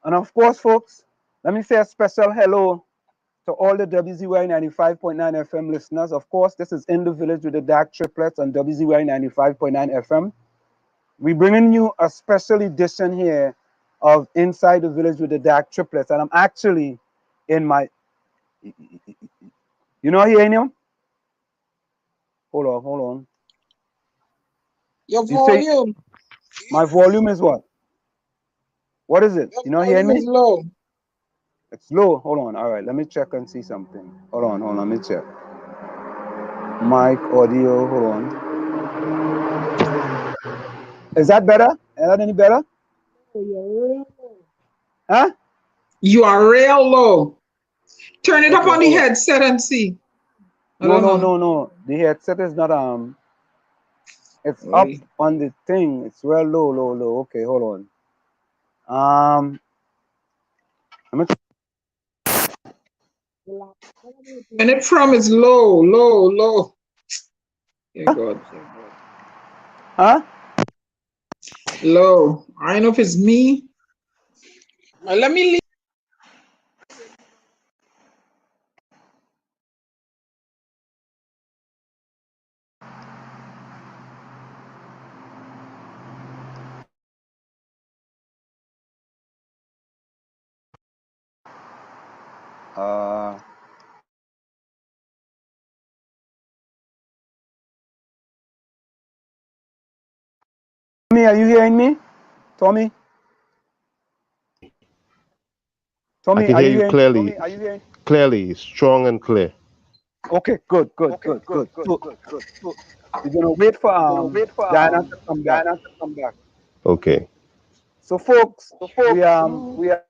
And of course, folks, let me say a special hello to all the WZYE 95.9 FM listeners. Of course, this is In the Village with the DAG Triplets on WZYE 95.9 FM. We're bringing you a special edition here of Inside the Village with the DAG Triplets. And I'm actually in my, you know, hearing him? Hold on. Your volume. My volume is what? What is it? Your you know, hearing me? It's low. It's low. Hold on. All right, let me check and see something. Hold on. Let me check. Mic, audio. Hold on. Is that better? Is that any better? Huh? You are real low. Turn it up on the headset and see. No. The headset is not it's up on the thing. It's real low. Okay, hold on. And it from is low. Yeah, God. Huh? Low. I don't know if it's me. Let me leave. Tommy, are you hearing me? Tommy? I can hear you clearly. Clearly, strong and clear. Okay, good. So we're gonna wait for Diana to come back. Okay. So folks, we are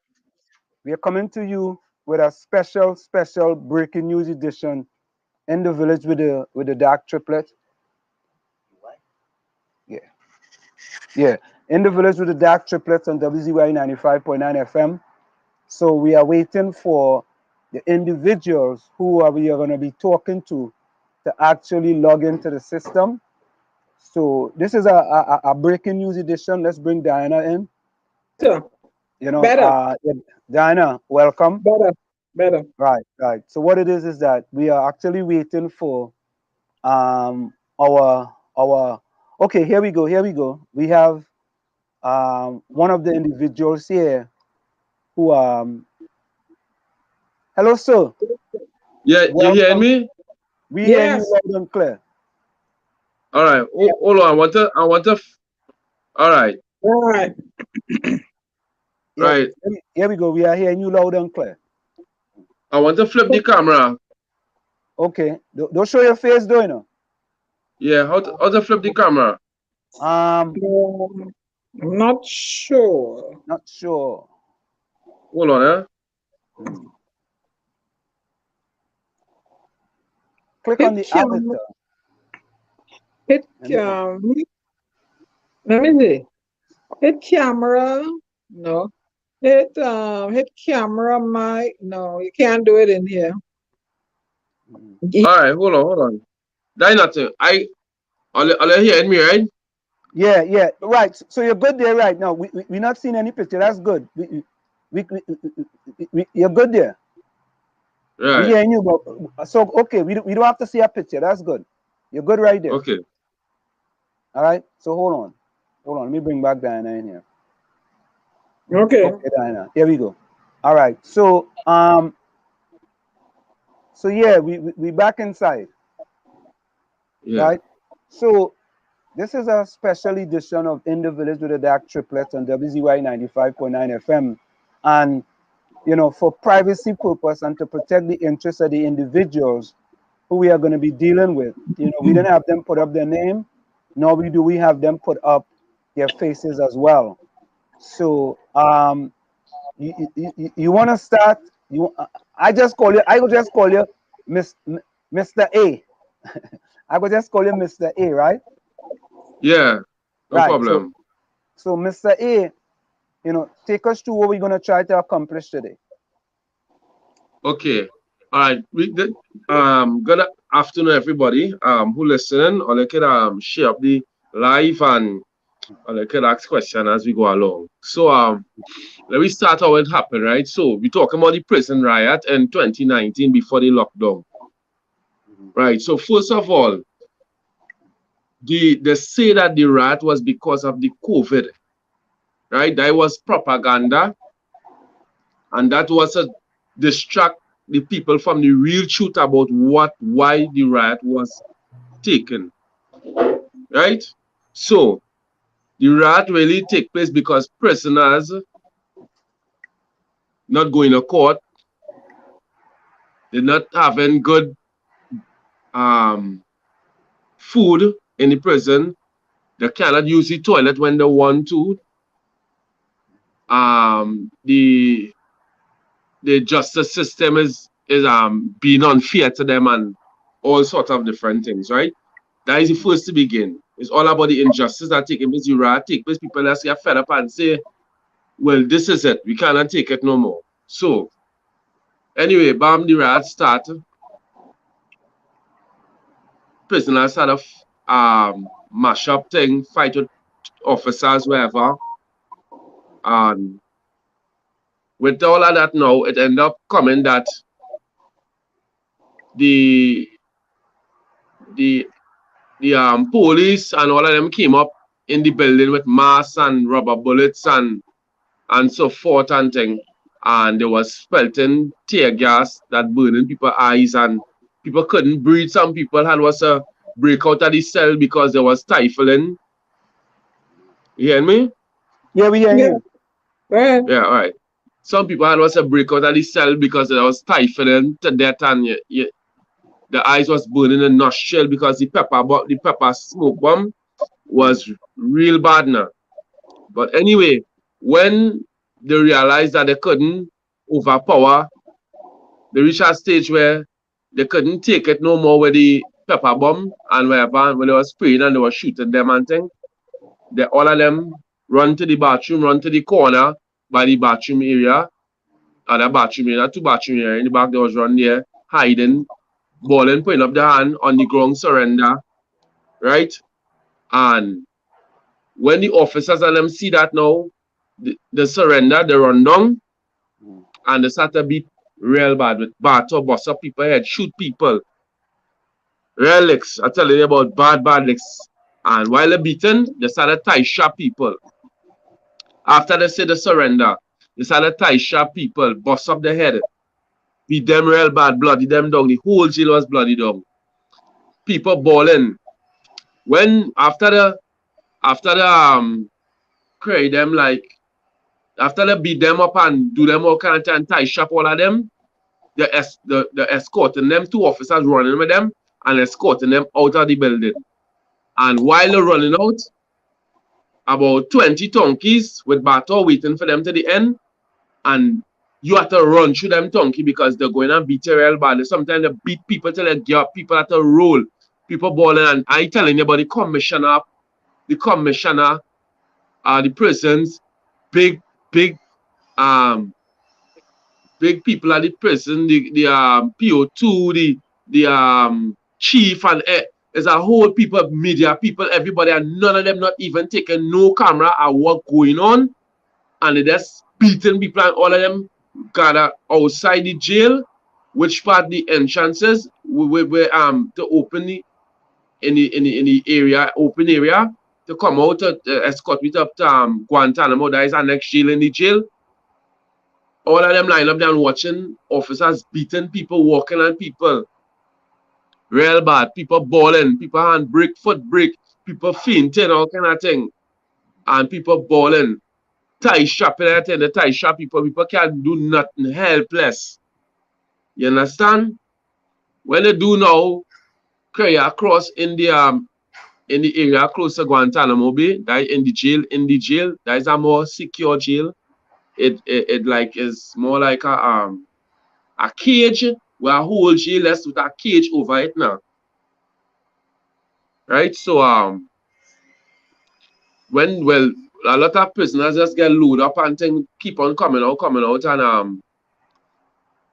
coming to you with a special breaking news edition in the village with the DAG Triplets. Yeah. In the village with the DAG Triplets on WZYE 95.9 FM. So we are waiting for the individuals we are going to be talking to actually log into the system. So this is a breaking news edition. Let's bring Diana in. Sure. You know, Diana, welcome. Better. Right. So what it is that we are actually waiting for our okay, here we go. We have one of the individuals here who hello, sir. Yeah, you hear me? We hear you loud and clear. All right. Hold on. I want to. All right. Right. Here we go. We are hearing you loud and clear. I want to flip the camera. Okay. Don't show your face, though, you know. Yeah. How to flip the camera? I'm not sure. Hold on, Click on the avatar. Hit let me see. Hit camera. No. Hit camera mic. No, you can't do it in here. All right, hold on. That's nothing. I'll hear me, right? Yeah. Right. So you're good there right now. We're not seeing any picture. That's good. You're good there. Right. We're hearing you, but so okay, we don't have to see a picture. That's good. You're good right there. Okay. All right. So hold on. Let me bring back Diana in here. Okay, Diana. Here we go. All right. So yeah, we back inside. Yeah. Right. So this is a special edition of In the Village with the DAG Triplets on WZYE 95.9 FM, and you know, for privacy purpose and to protect the interests of the individuals who we are going to be dealing with. You know, we didn't have them put up their name, nor do we have them put up their faces as well. So you want to start? I will just call you Mr. A. I will just call you Mr. A, right? Yeah, no problem. So Mr. A, you know, take us through what we're going to try to accomplish today. Okay. All right. Good afternoon, everybody who listening, or they can share up the live and I could ask questions as we go along. So let me start how it happened, right? So we talking about the prison riot in 2019 before the lockdown. Right. So first of all, they say that the riot was because of the COVID. Right? That was propaganda. And that was to distract the people from the real truth about why the riot was taken. Right? So the riot really take place because prisoners not going to court, they're not having good food in the prison, they cannot use the toilet when they want to. The justice system is being unfair to them and all sorts of different things, right? That is the first to begin. It's all about the injustice that taking place, the riot take place. People that get fed up and say, well, this is it. We cannot take it no more. So, anyway, the riot started. Prisoners started mash up thing, fight with officers, wherever. And with all of that now, it ended up coming that the police and all of them came up in the building with masks and rubber bullets and so forth and thing. And there was spelting tear gas that burning people's eyes and people couldn't breathe. Some people had a breakout of the cell because they was stifling. You hear me? Yeah, we hear you. Yeah, all right. Some people had a breakout of the cell because they was stifling to death and the eyes was burning in the nostril because the pepper smoke bomb was real bad now. But anyway, when they realized that they couldn't overpower, they reached a stage where they couldn't take it no more with the pepper bomb and wherever, when they were spraying and they were shooting them and thing. All of them run to the bathroom, run to the corner by the bathroom area. Other bathroom area, two bathroom area in the back, they was run there, hiding, bawling, putting up their hand on the ground, surrender. Right? And when the officers and them see that now, the surrender, they run down and they start to beat real bad with batter, bust up people head, shoot people. Real licks. I tell you about bad licks. And while they're beating, they started tie sharp people. After they say the surrender, they started tie sharp people, bust up their head, beat them real bad, bloody them down. The whole jail was bloody down. People bawling. When after the cry them like after they beat them up and do them all kind of and tie sharp all of them, the escorting them, two officers running with them and escorting them out of the building. And while they're running out, about 20 donkeys with batter waiting for them to the end, and you have to run through them donkey because they're going to beat you real bad. Sometimes they beat people till they give up, people have to roll, people balling. And I telling you about the commissioner, the prisons, big people at the prison, the PO2, the chief, and there's a whole people, media people, everybody, and none of them not even taking no camera at what going on, and they just beating people, and all of them gather outside the jail, which part the entrances where to open in the area, open area, to come out to escort me up to Guantanamo. That is our next jail in the jail. All of them line up there and watching officers beating people, walking on people. Real bad. People bawling, people hand break, foot break, people fainting, all kind of thing. And people bawling. Tie strap and everything, the tie strap people can't do nothing, helpless. You understand? When they do now, carry across in the area close to Guantanamo Bay, that in the jail, that is a more secure jail. It like is more like a cage where a whole jail is with a cage over it now. Right? So when a lot of prisoners just get loaded up and things keep on coming out and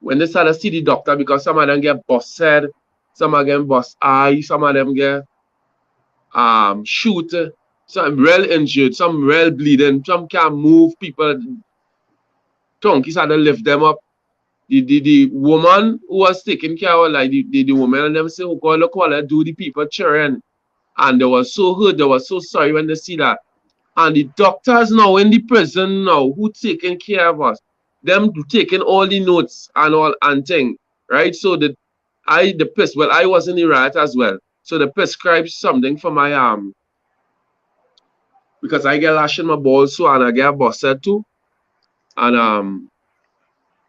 when they start to see the doctor, because some of them get busted, some of them bust eye, some of them get shoot, some real injured, some real bleeding, some can't move, people, donkeys had to lift them up. The woman who was taking care of, like, the woman, and them say, oh God, look what I do, the people cheering. And they were so hurt, they were so sorry when they see that. And the doctors now in the prison now, who taking care of us, them taking all the notes and all and thing, right? So I was in the riot as well. So they prescribed something for my arm. Because I get lash in my balls so, and I get busted too. And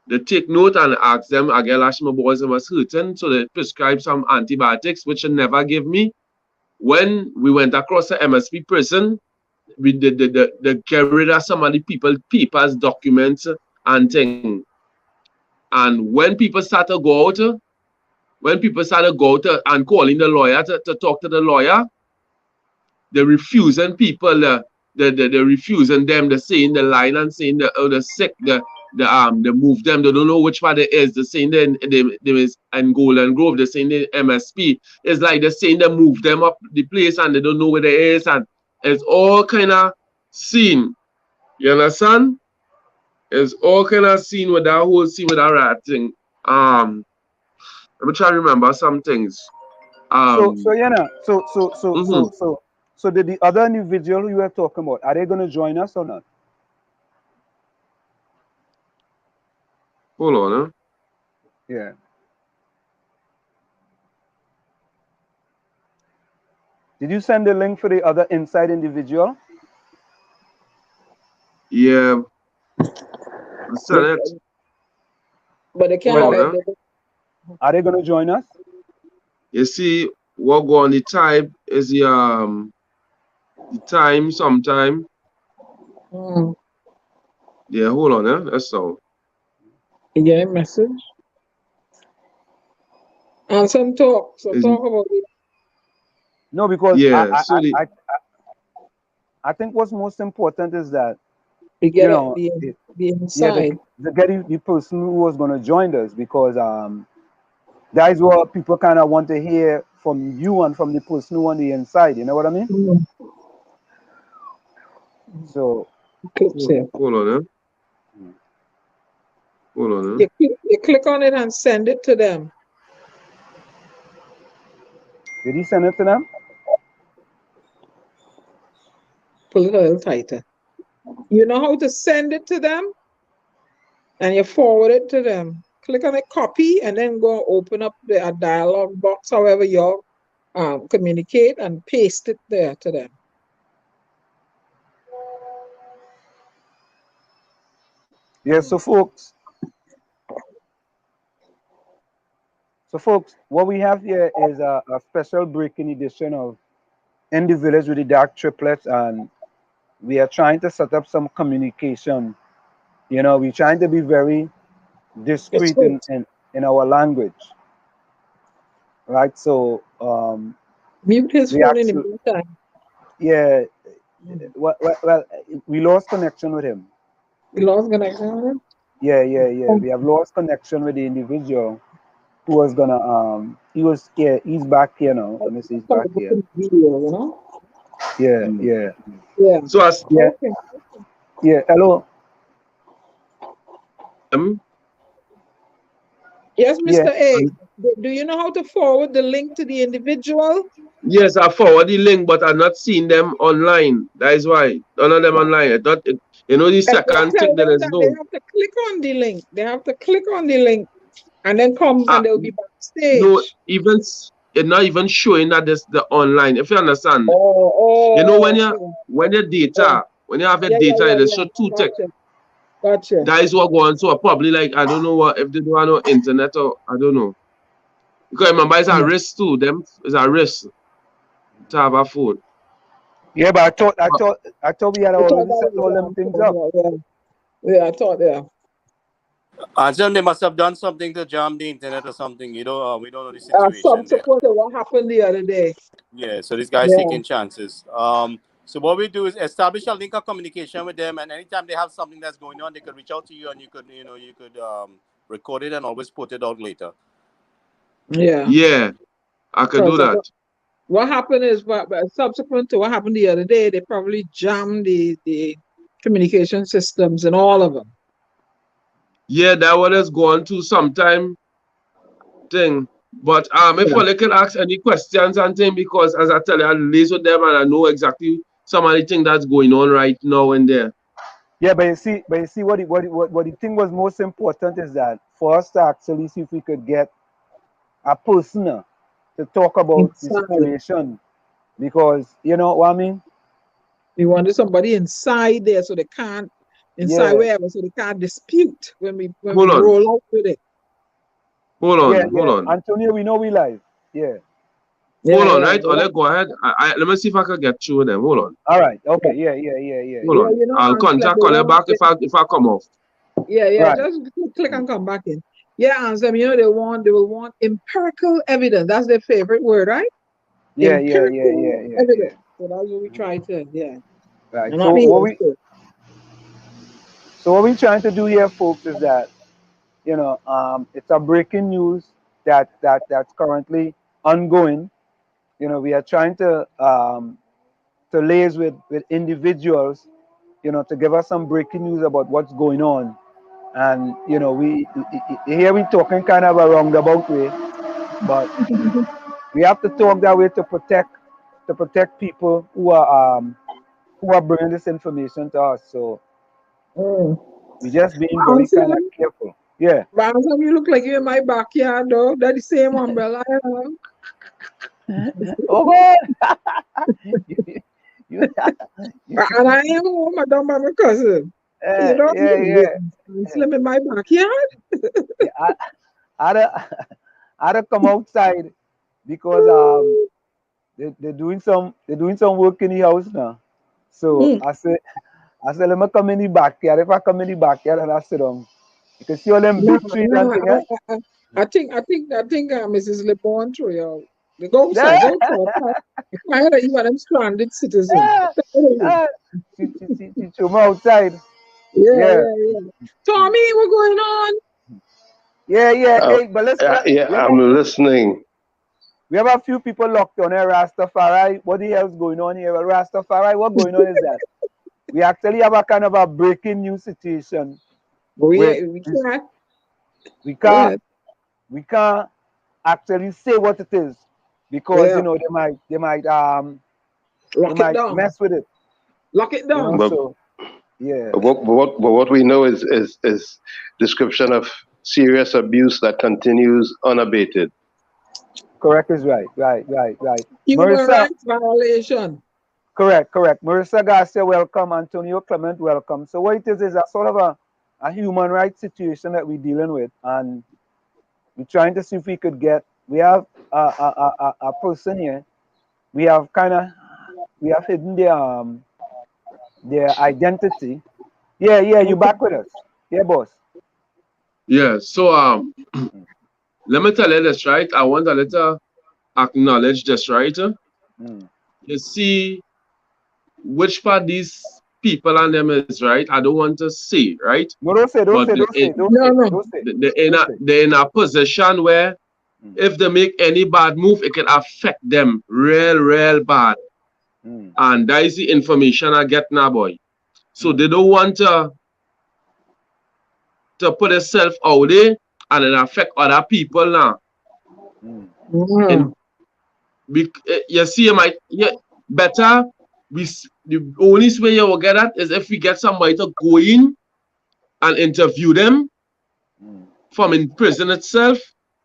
they take note and ask them, I get lash in my balls and was hurting. So they prescribed some antibiotics, which they never gave me. When we went across the MSP prison, we they get rid of some of the papers, documents, and things. And when people start to go out, and calling the lawyer to talk to the lawyer, they're refusing people, they're refusing them, they're saying the line and saying the sick, they move them, they don't know which one it is, they're saying they is in Golden Grove, they're saying the MSP. It's like they're saying they move them up the place and they don't know where it is, and it's all kind of scene. You understand? It's all kind of scene with that whole scene with that rat thing. Let me try to remember some things. So did the other individual you were talking about, are they going to join us or not? Hold on, huh? Yeah. Did you send the link for the other inside individual? Yeah. Send it. But they can't. Are they going to join us? You see, what go on the time is the time sometime. Yeah, hold on, that's all. You get a message? And some talk. So talk about it. No, because yeah, I think what's most important is that you get the inside. Yeah, the person who was going to join us, because that is what people kind of want to hear from you and from the person who on the inside. You know what I mean? So hold on, hold on. You click on it and send it to them. Did he send it to them? Pull it a little tighter. You know how to send it to them? And you forward it to them. Click on it, copy, and then go open up a dialog box, however you communicate, and paste it there to them. Yeah, so folks, what we have here is a special breaking edition of In the Village with the DAG Triplets, and we are trying to set up some communication. You know, we're trying to be very discreet in our language, right? So mute his phone in the meantime. Yeah, well, we lost connection with him. We lost connection with him? Yeah. We have lost connection with the individual who was gonna he's back here now. Let me see, he's back here. Video, you know? Yeah. So yeah, hello. Yes, Mr. A. Do you know how to forward the link to the individual? Yes, I forward the link, but I'm not seeing them online. That is why none of them online. I thought you know the second thing that is no. They have to click on the link. They have to click on the link, and then come and they'll be backstage. No, even it's not even showing that this the online. If you understand, you know when your data when you have your data, it show two things. Gotcha. That is what going on. So probably like I don't know what if they don't have no internet or I don't know. Because remember it's a risk too. Them it's a risk to have a phone. Yeah, but I thought we had already set all them things up. Yeah, I thought they must have done something to jam the internet or something. You know, we don't know the situation. Subsequent to what happened the other day. Yeah, so this guy's taking chances. So what we do is establish a link of communication with them, and anytime they have something that's going on, they could reach out to you, and you could record it and always put it out later. Yeah. Yeah, I could do that. what happened is, but subsequent to what happened the other day, they probably jammed the communication systems and all of them. Yeah, that one is going to sometime thing. But if I can ask any questions and thing, because as I tell you, I liaise with them and I know exactly some of the thing that's going on right now and there. Yeah, but you see what the thing was most important is that for us to actually see if we could get a person to talk about the situation, because you know what I mean. We wanted somebody inside there so they can't wherever, so they can't dispute when we roll out with it. Hold on. Antonio, we know we live. Yeah. Hold on, right? Or let's go ahead. Let me see if I can get through them. Hold on. All right. Okay. Yeah. Hold on. You know, I'll contact call you back if I come off. Yeah. Right. Just click and come back in. Yeah, and some, you know, they will want empirical evidence. That's their favorite word, right? Yeah. Evidence. So that's what we try to, Right. So what we're trying to do here, folks, is that, you know, it's a breaking news that's currently ongoing. You know, we are trying to liaise with individuals, you know, to give us some breaking news about what's going on. And you know, here we're talking kind of a roundabout way, but we have to talk that way to protect people who are bringing this information to us. So we just being very kind of careful. Yeah. But you look like you're in my backyard, though. That's the same umbrella I have. Oh God! And I am home. I don't by my cousin. You know, slim in my backyard. I'd come outside because they're doing some work in the house now. So I said let me come in the backyard. If I come in the backyard and I sit down, you can see all them big trees and things. I think Mrs. 𝗲𝗶𝘀𝗁𝘁𝗲. They go outside. I heard that you are them stranded citizens. She threw me outside. Yeah. Tommy, what's going on? Yeah. Hey, but listen. I'm listening. We have a few people locked on here, Rastafari. What the hell's going on here? Well, Rastafari, what's going on is that we actually have a kind of a breaking news situation. We can't actually say what it is because you know they might mess with it. Lock it down. You know, so, yeah. But what we know is description of serious abuse that continues unabated. Correct is right. Human rights violation. Correct. Marissa Garcia, welcome. Antonio Clement, welcome. So what it is a sort of a human rights situation that we're dealing with, and we're trying to see if we could get. We have a person here. We have hidden their identity. Yeah. You back with us? Yeah, boss. Yeah. So let me tell you this, right? I want a little acknowledge this, right? You see which part these people and them is, right? I don't want to say, right? No, don't say. They're in a position where if they make any bad move, it can affect them real bad. And that is the information I get now, boy. So they don't want to put themselves out there and it affect other people now. You see, better. The only way you will get that is if we get somebody to go in and interview them from in prison itself.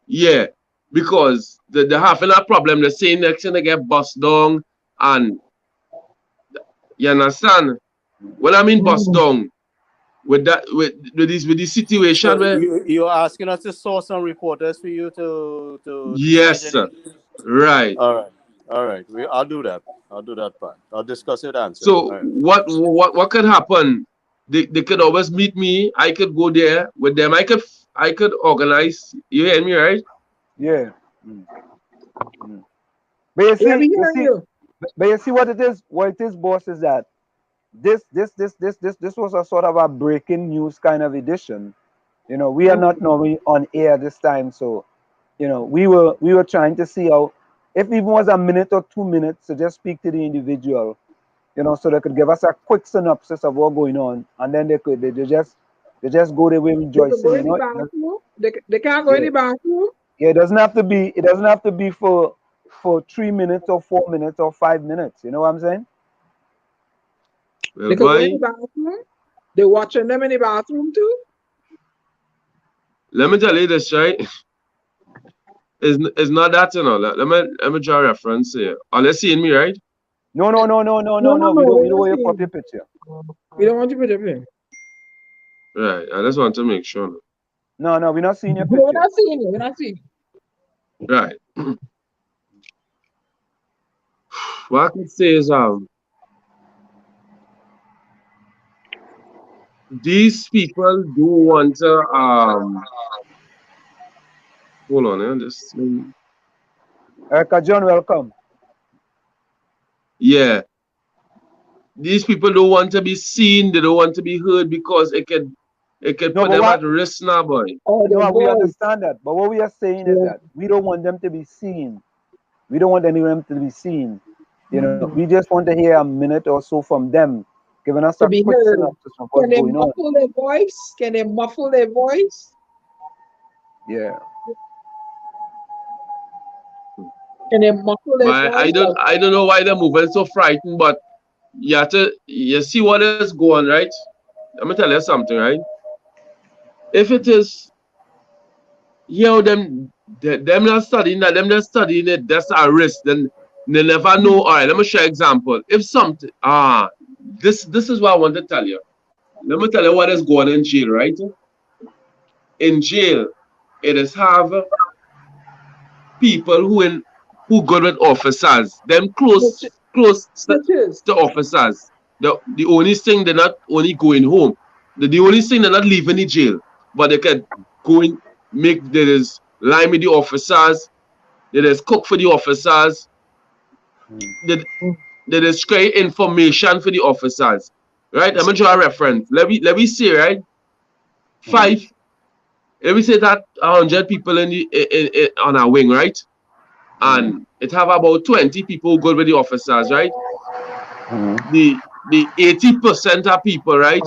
Yeah, because they're having a problem. They're saying next thing they get bust down, and you understand? When I mean bust down, with this situation so where you're asking us to source some reporters for you to yes, sir. Right. All right. I'll do that. I'll do that part. I'll discuss it. Answer. So what could happen? They could always meet me. I could go there with them. I could organize. You hear me, right? Yeah. But you see what it is. What it is, boss, is that this was a sort of a breaking news kind of edition. You know, we are not normally on air this time, so you know we were trying to see how if even was a minute or 2 minutes to just speak to the individual, you know, so they could give us a quick synopsis of what's going on, and then they just go their way rejoicing. You know, they can't go in the bathroom. Yeah, it doesn't have to be for 3 minutes or 4 minutes or 5 minutes. You know what I'm saying? They can go in the bathroom. They're watching them in the bathroom too. Let me tell you this, right? It's not that, you know. Let me draw a reference here. Are they seeing me, right? No. We don't want you to put your picture. We don't want you to put your picture. Right. I just want to make sure. No, we're not seeing your picture. No, we're not seeing you. Right. What I can say is these people do want to hold on, just John, welcome. Yeah. These people don't want to be seen, they don't want to be heard because it can put them at risk now, boy. No, we understand that. But what we are saying is that we don't want them to be seen. We don't want anyone to be seen. You know, we just want to hear a minute or so from them, giving us a quick synopsis of what's going on. Can they muffle their voice? Can they muffle their voice? Yeah. Can they muffle their voice? I don't know why they're moving so frightened, but you see what is going, right? Let me tell you something, right? If it is, them not studying that, them not studying it, that's a risk, then they never know. All right, let me show you an example. If something, this is what I want to tell you. Let me tell you what is going on in jail, right? In jail, it is have people who good with officers, them close to officers. The only thing they're not only going home, the only thing they're not leaving the jail, but they can go in, there is line with the officers, there is cook for the officers, there is create information for the officers, right? I'm gonna draw a reference. Let me see, right? Let me say that 100 people on a wing, right? And it have about 20 people good with the officers, right? The 80% of people, right,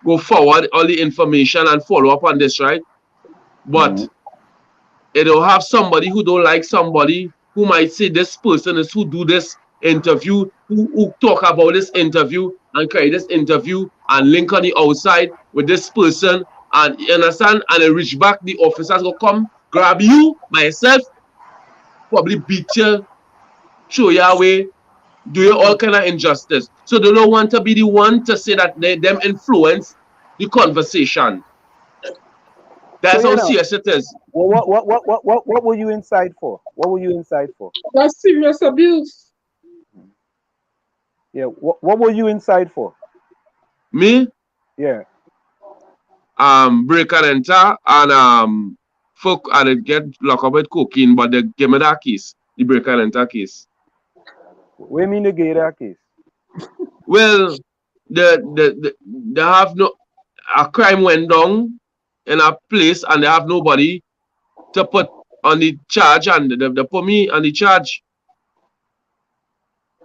go forward all the information and follow up on this, right? But it'll have somebody who don't like somebody who might say this person is who do this interview, who talk about this interview and carry this interview and link on the outside with this person, and you understand, and they reach back, the officers will come grab you, myself, probably beat you, show you away, do you all kind of injustice. So they don't want to be the one to say that them influence the conversation. That's how serious it is. Well, what were you inside for? What were you inside for? That's serious abuse. Yeah, what were you inside for? Me? Yeah. Break and enter and folk and get locked up with cocaine, but they give me that case, the break and enter case. What do you mean they gave that case? Well, they have a crime went down in a place and they have nobody to put on the charge, and they put me on the charge.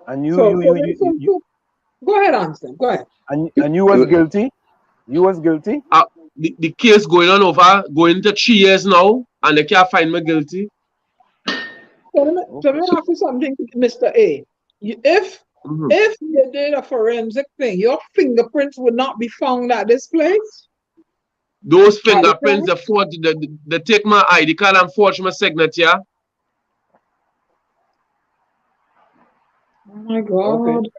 And you go ahead, answer. Go ahead. And you was guilty? You was guilty? The case going to 3 years now, and they can't find me guilty. So let me ask you something, Mr. A. If you did a forensic thing, your fingerprints would not be found at this place? Those fingerprints, they take my ID card and forge my signature. Oh my God. Okay.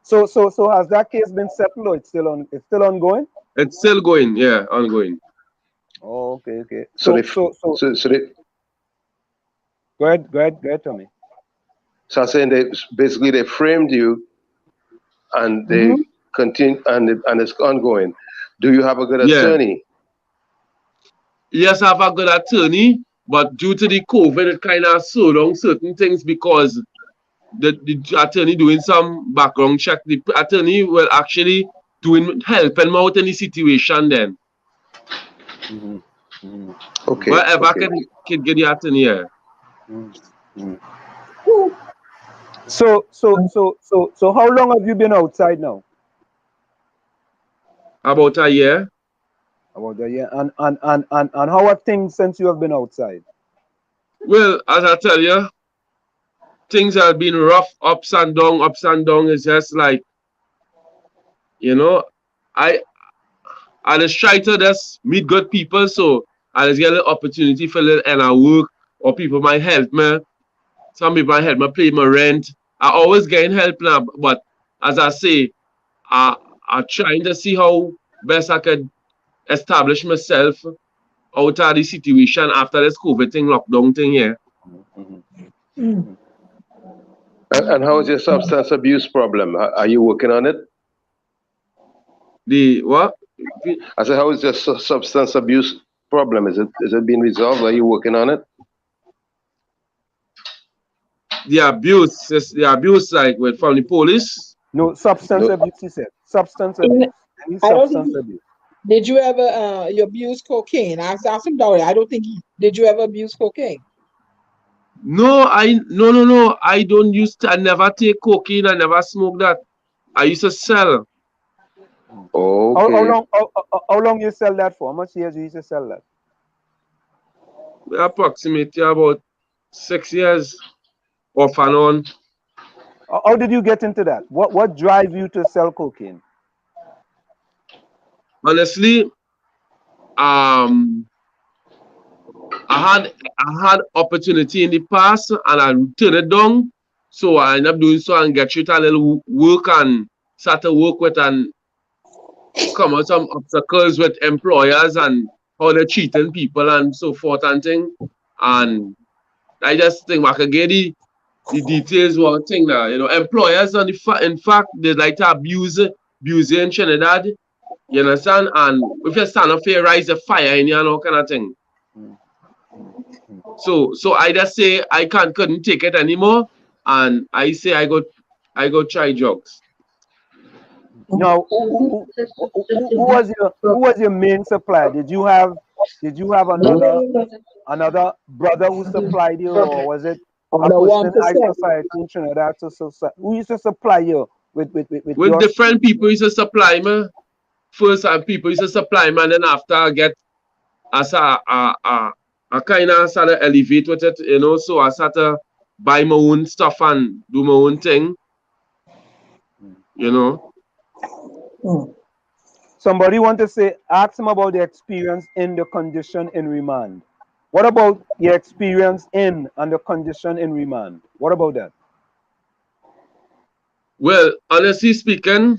So has that case been settled, or it's still ongoing? It's still going, yeah, ongoing. Oh, okay. So go ahead, Tommy. So I'm saying they framed you, and they continue, and it's ongoing. Do you have a good attorney? Yes, I have a good attorney, but due to the COVID, it kind of slowed down certain things because the attorney doing some background check. The attorney will actually helping me out in the situation then. Okay. Whatever can get the attorney here. So how long have you been outside now? About a year. About a year. And how are things since you have been outside? Well, as I tell you, things have been rough, ups and down, ups and down. It's just like, you know, I just try to just meet good people, so I just get an opportunity for little and I work, or people might help me. Some people might help me pay my rent. I always getting help now, but as I say, I'm trying to see how best I could establish myself out of the situation after this COVID thing, lockdown thing here. And how is your substance abuse problem? Are you working on it? The what? I said, how is your substance abuse problem? Is it being resolved? Are you working on it? The abuse like from the police? No, substance abuse, he said. Substance abuse. Any substance abuse. Did you ever you abuse cocaine? I asked him that. I don't think did you ever abuse cocaine? No, no. I don't I never take cocaine, I never smoke that. I used to sell. Okay. How long you sell that for? How much years you used to sell that? Approximately about 6 years off and on. How did you get into that? What drive you to sell cocaine? Honestly, I had opportunity in the past and I turned it down. So I ended up doing so and get you a little work and start to work with and come out some obstacles with employers and how they're cheating people and so forth and thing. And I just think I could get the details one thing now. You know, employers on in fact they like to abuse you in Trinidad. You understand? And if you stand up here, rise the fire in you and all kind of thing. So I just say I couldn't take it anymore, and I say I go try drugs. Now, who was your main supplier? Did you have another brother who supplied you, or was it a person in high society in Trinidad? Who used to supply you with different people used to supply me. First, people used to supply me, and then after I get as I kind of started to elevate with it, you know. So I started to buy my own stuff and do my own thing, you know. Somebody want to say, ask him about the experience in the condition in remand. What about your experience in and the condition in remand? What about that? Well, honestly speaking,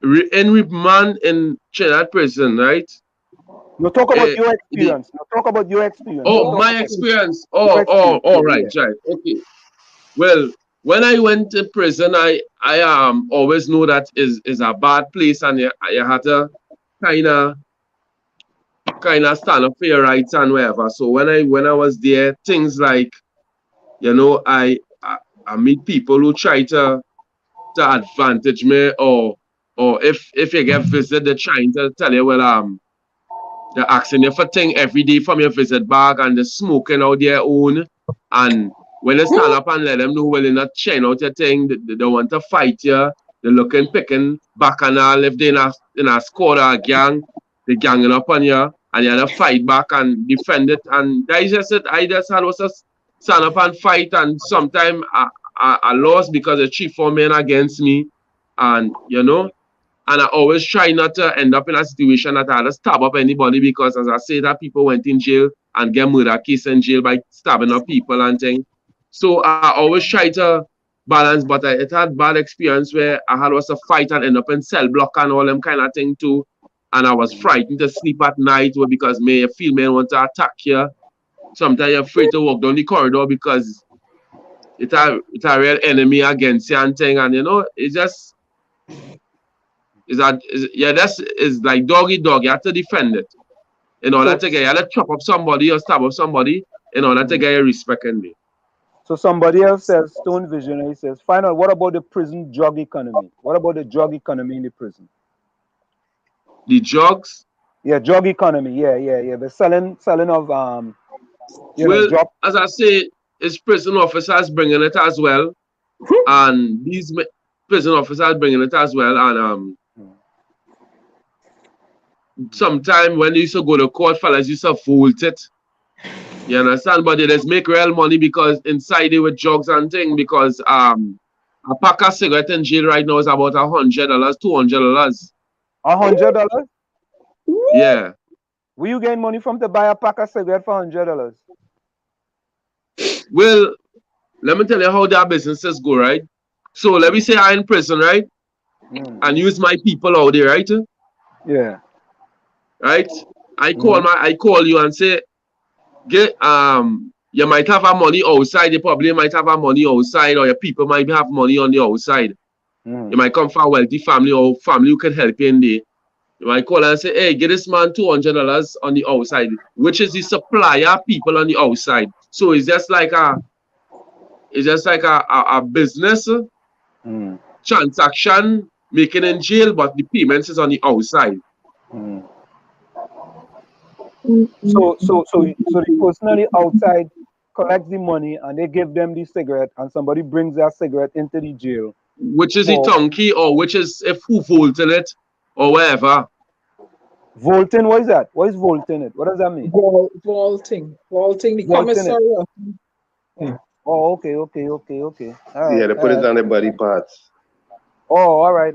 in remand in Trinidad prison, right? No, talk about your experience. No, talk about your experience. Oh, my experience. Right. Okay. Well, when I went to prison, I always know that is a bad place, and you had to kind of stand up for your rights and whatever. So when I was there, things like, you know, I meet people who try to advantage me, or if you get visit, they're trying to tell you, well, they're asking you for things every day from your visit bag, and they're smoking out their own. And when you stand up and let them know, well, you're not sharing out your thing, they want to fight you, they're looking, picking back and all. If they're in a squad or a gang, they're ganging up on you, and you have to fight back and defend it. And I just had to stand up and fight, and sometimes I lost because the 3-4 men against me, and you know. And I always try not to end up in a situation that I had to stab up anybody, because as I say, that people went in jail and get murder case in jail by stabbing up people and things. So I always try to balance, but it had bad experience where I had was a fight and end up in cell block and all them kind of thing too. And I was frightened to sleep at night because a female want to attack you. Sometimes you're afraid to walk down the corridor because it's a real enemy against you and thing. And you know, it's just that's like doggy dog. You have to defend it in order to get, you have to chop up somebody or stab up somebody in order to get your respect in there. So somebody else says, Stone Visionary says, find out what about the prison drug economy? What about the drug economy in the prison? The drugs? Yeah, drug economy. Yeah. The selling of know, drop. As I say, it's prison officers bringing it as well, and these prison officers bringing it as well, and sometime when they used to go to court, fellas used to vault it. You understand? But they just make real money because inside it with drugs and things. Because a pack of cigarette in jail right now is about $100, $200. $100? Yeah. Where you getting money from to buy a pack of cigarette for $100? Well, let me tell you how their businesses go, right? So let me say I'm in prison, right? And use my people out there, right? Yeah. Right? I call you and say, you might have our money outside, you probably might have our money outside, or your people might have money on the outside. You might come from a wealthy family or family who can help you in there. You might call and say, hey, get this man $200 on the outside, which is the supplier people on the outside. So it's just like a business transaction making in jail, but the payments is on the outside. So the person on the outside collects the money and they give them the cigarette, and somebody brings that cigarette into the jail. Which is the donkey, or which is if who vaulting it, or whatever. Vaulting, what is that? What is vaulting it? What does that mean? Vaulting the commissary. Oh, okay. All right, yeah, they put it on their body parts. Oh, all right.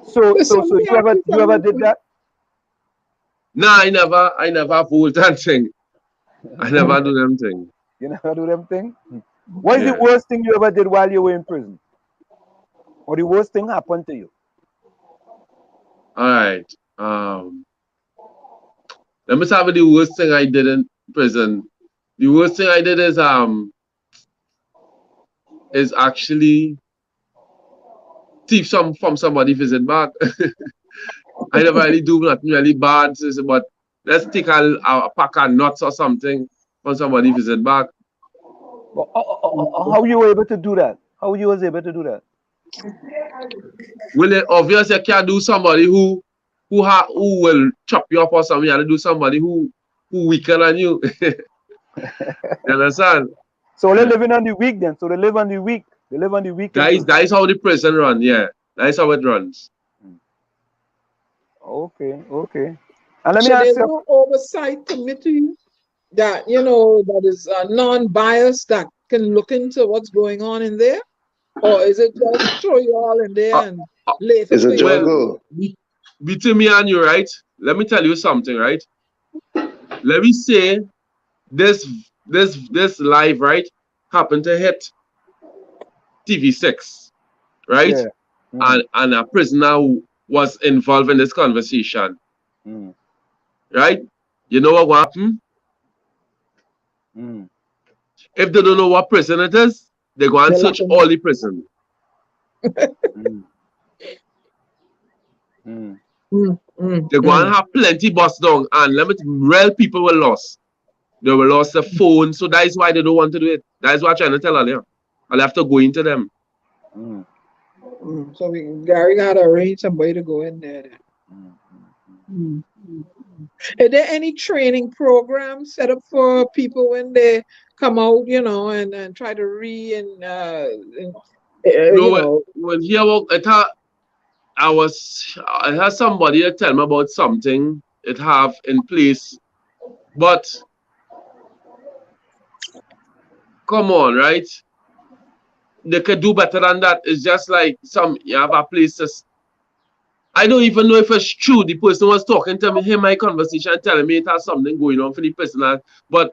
So you ever did that? No, I never vault that thing. I never do them thing. You never do them thing? What is the worst thing you ever did while you were in prison? Or the worst thing happened to you? All right. Let me start with the worst thing I did in prison. The worst thing I did is actually thief from somebody visit back. I never really do nothing really bad, but let's take a pack of nuts or something from somebody visit back. How you were able to do that? How you was able to do that? Well, obviously, you can't do somebody who will chop you up or something. You have to do somebody who weaker than you. You understand? So they're living on the weak then. So they live on the weak. They live on the weak. That is how the prison run. Yeah, that is how it runs. Okay. And let me ask there's you. no oversight committee that that is non-biased that can look into what's going on in there, or is it just throw you all in there and later? It's a jungle. Between me and you, right? Let me tell you something, right? Let me say this live, right, happened to hit TV6, right? Yeah. And a prisoner was involved in this conversation. Right? You know what will happen? If they don't know what prison it is, they go and search all the prison. They go and have plenty bust down, and real people were lost. They were lost the phone, so that is why they don't want to do it. That is what I'm trying to tell earlier. I'll have to go into them. So Gary got to arrange somebody to go in there. Are there any training programs set up for people when they come out, and try to when here I had somebody tell me about something it have in place, but come on, right? They could do better than that. It's just like you have a place to. I don't even know if it's true. The person was talking to me, hear my conversation, telling me it has something going on for the prisoners. But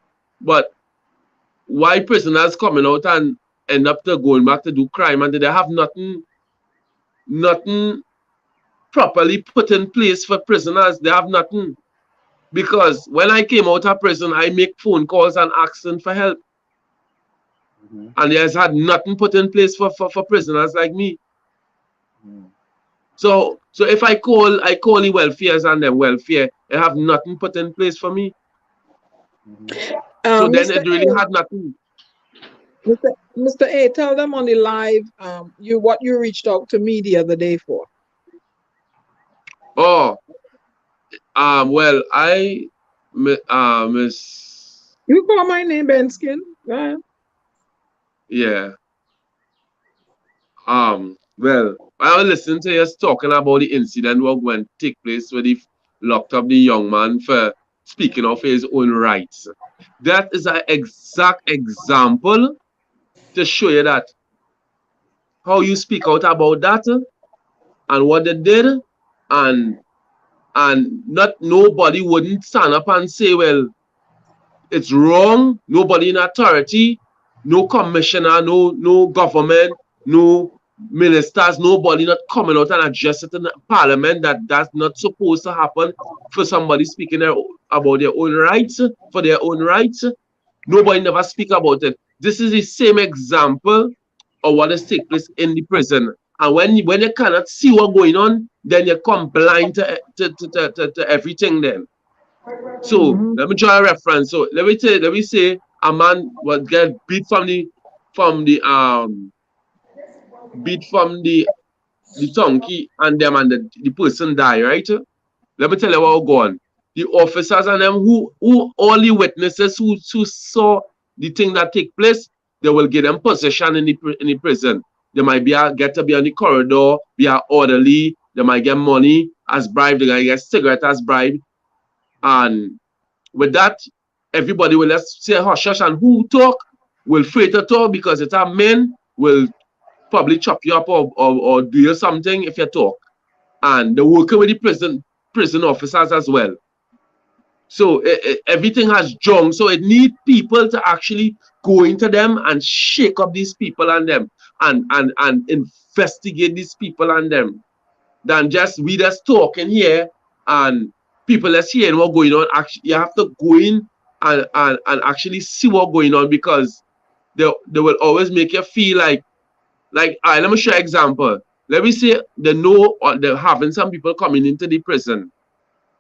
why prisoners coming out and end up going back to do crime, and they have nothing properly put in place for prisoners? They have nothing. Because when I came out of prison, I make phone calls and asking for help. And there's had nothing put in place for prisoners like me. So if I call the welfares and them welfare, they have nothing put in place for me. So then it really had nothing. Mr. A, tell them on the live what you reached out to me the other day for. Oh, well, I Miss. You call my name Benskin. Yeah. Yeah. Well, I was listening to you talking about the incident what went take place where they locked up the young man for speaking of his own rights. That is an exact example to show you that how you speak out about that and what they did, and not nobody wouldn't stand up and say, well, it's wrong. Nobody in authority, no commissioner, no government, no ministers, nobody not coming out and address it in the parliament that that's not supposed to happen for somebody speaking about their own rights, for their own rights. Nobody never speak about it. This is the same example of what has taken place in the prison. And when you cannot see what's going on, then you come blind to everything then. So let me draw a reference. So let me say a man was get beat from the donkey and them and the person die, right? Let me tell you what go on. The officers and them who all the witnesses who saw the thing that take place, they will get them possession in the prison. They might get to be on the corridor, be an orderly, they might get money as bribe, they might get cigarette as bribe. And with that, everybody will let's say hush hush, and who talk will afraid to talk because it's a men will probably chop you up or do something if you talk. And they're working with the prison officers as well. So everything has junk. So it needs people to actually go into them and shake up these people and them and investigate these people and them than just we just talking here and people that's hearing what's going on. Actually, you have to go in and actually see what's going on because they will always make you feel like all right, let me show you an example. Let me say they know or they're having some people coming into the prison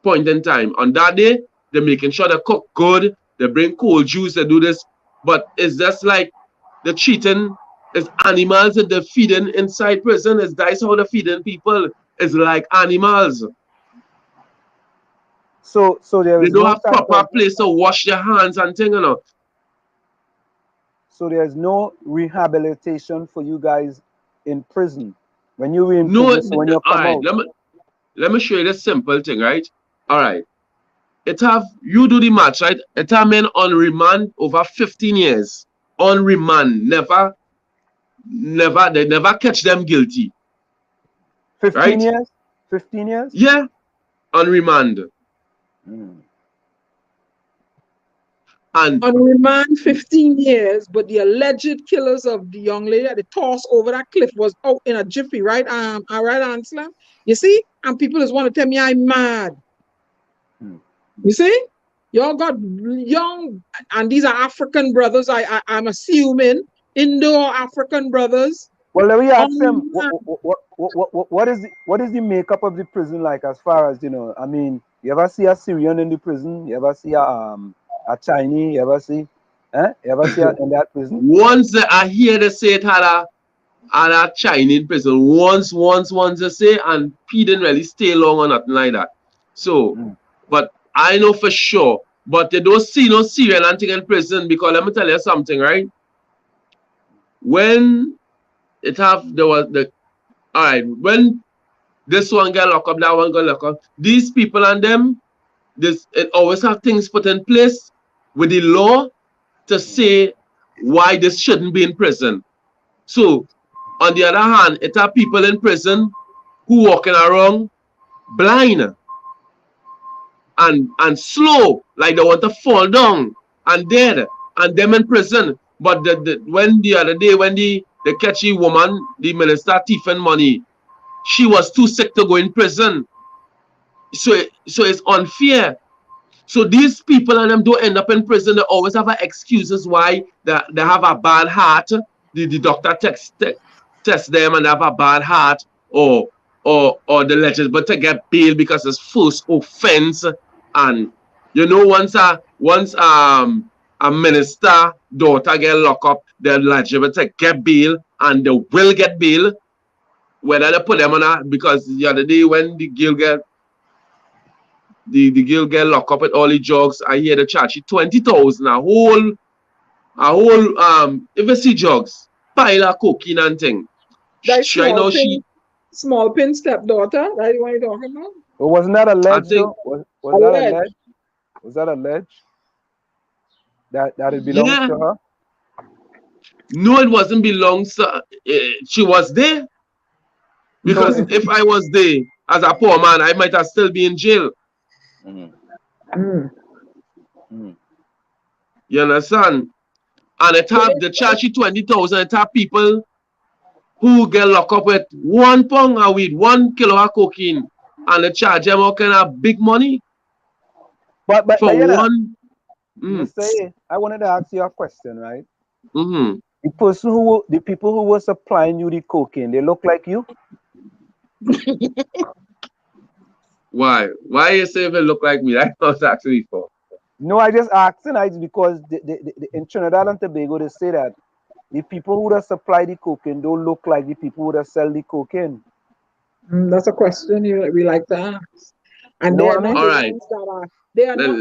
point in time. On that day, they're making sure they cook good, they bring cold juice, they do this, but it's just like they're treating as animals that they're feeding inside prison. That's how they're feeding people. It's like animals. So there is they don't have proper place to wash their hands and things, you know. So there's no rehabilitation for you guys in prison. When you were in prison, so when you come out. Let me show you this simple thing, right? All right. You do the match, right? It have men on remand over 15 years. On remand. They never catch them guilty. 15 right? years? 15 years? Yeah. On remand. And on remand 15 years, but the alleged killers of the young lady that they tossed over that cliff was out in a jiffy, right? Right, Ansel? You see? And people just want to tell me I'm mad. You see? Y'all got young, and these are African brothers, I'm assuming, Indo-African brothers. Well, let me ask them, what is the makeup of the prison like as far as, you know, I mean, you ever see a Syrian in the prison? You ever see a Chinese? You ever see? You ever see in that prison? Once I hear they say it had a Chinese prison. Once they say, and P didn't really stay long or nothing like that. So, but I know for sure. But they don't see no Syrian and thing in prison because let me tell you something, right? When when this one got locked up, that one got locked up. These people and them, it always have things put in place with the law to say why this shouldn't be in prison. So, on the other hand, it have people in prison who walking around blind and slow, like they want to fall down and dead, and them in prison. But when the other day, when they catch a woman, the minister thieving money, she was too sick to go in prison. So it's unfair. So these people and them don't end up in prison. They always have excuses why they have a bad heart. The doctor test them and they have a bad heart, or the legislature to get bail because it's first offense. And you know, once a minister daughter get locked up, they're eligible to get bail, and they will get bail. Whether they put them on because the other day when the girl the girl get locked up with all the drugs. I hear the charge she 20,000 a whole if you see drugs, pile of cocaine and thing. That small pin stepdaughter, that's what you're talking about? But wasn't that alleged though? Was that alleged? Was that alleged? That it belongs to her? No, it wasn't belongs to she was there. Because if I was there as a poor man, I might have still be in jail. You understand? And it have the charge 20,000, it have people who get locked up with 1 pound of weed, 1 kilo of cocaine, and they charge them all kind of big money. But for one. I wanted to ask you a question, right? The people who were supplying you the cocaine, they look like you? Why? Why you say they look like me? That's not actually for. No, I just asking. It's because in Trinidad and Tobago they say that the people who supply the cocaine don't look like the people who sell the cocaine. That's a question we like to ask. And they are not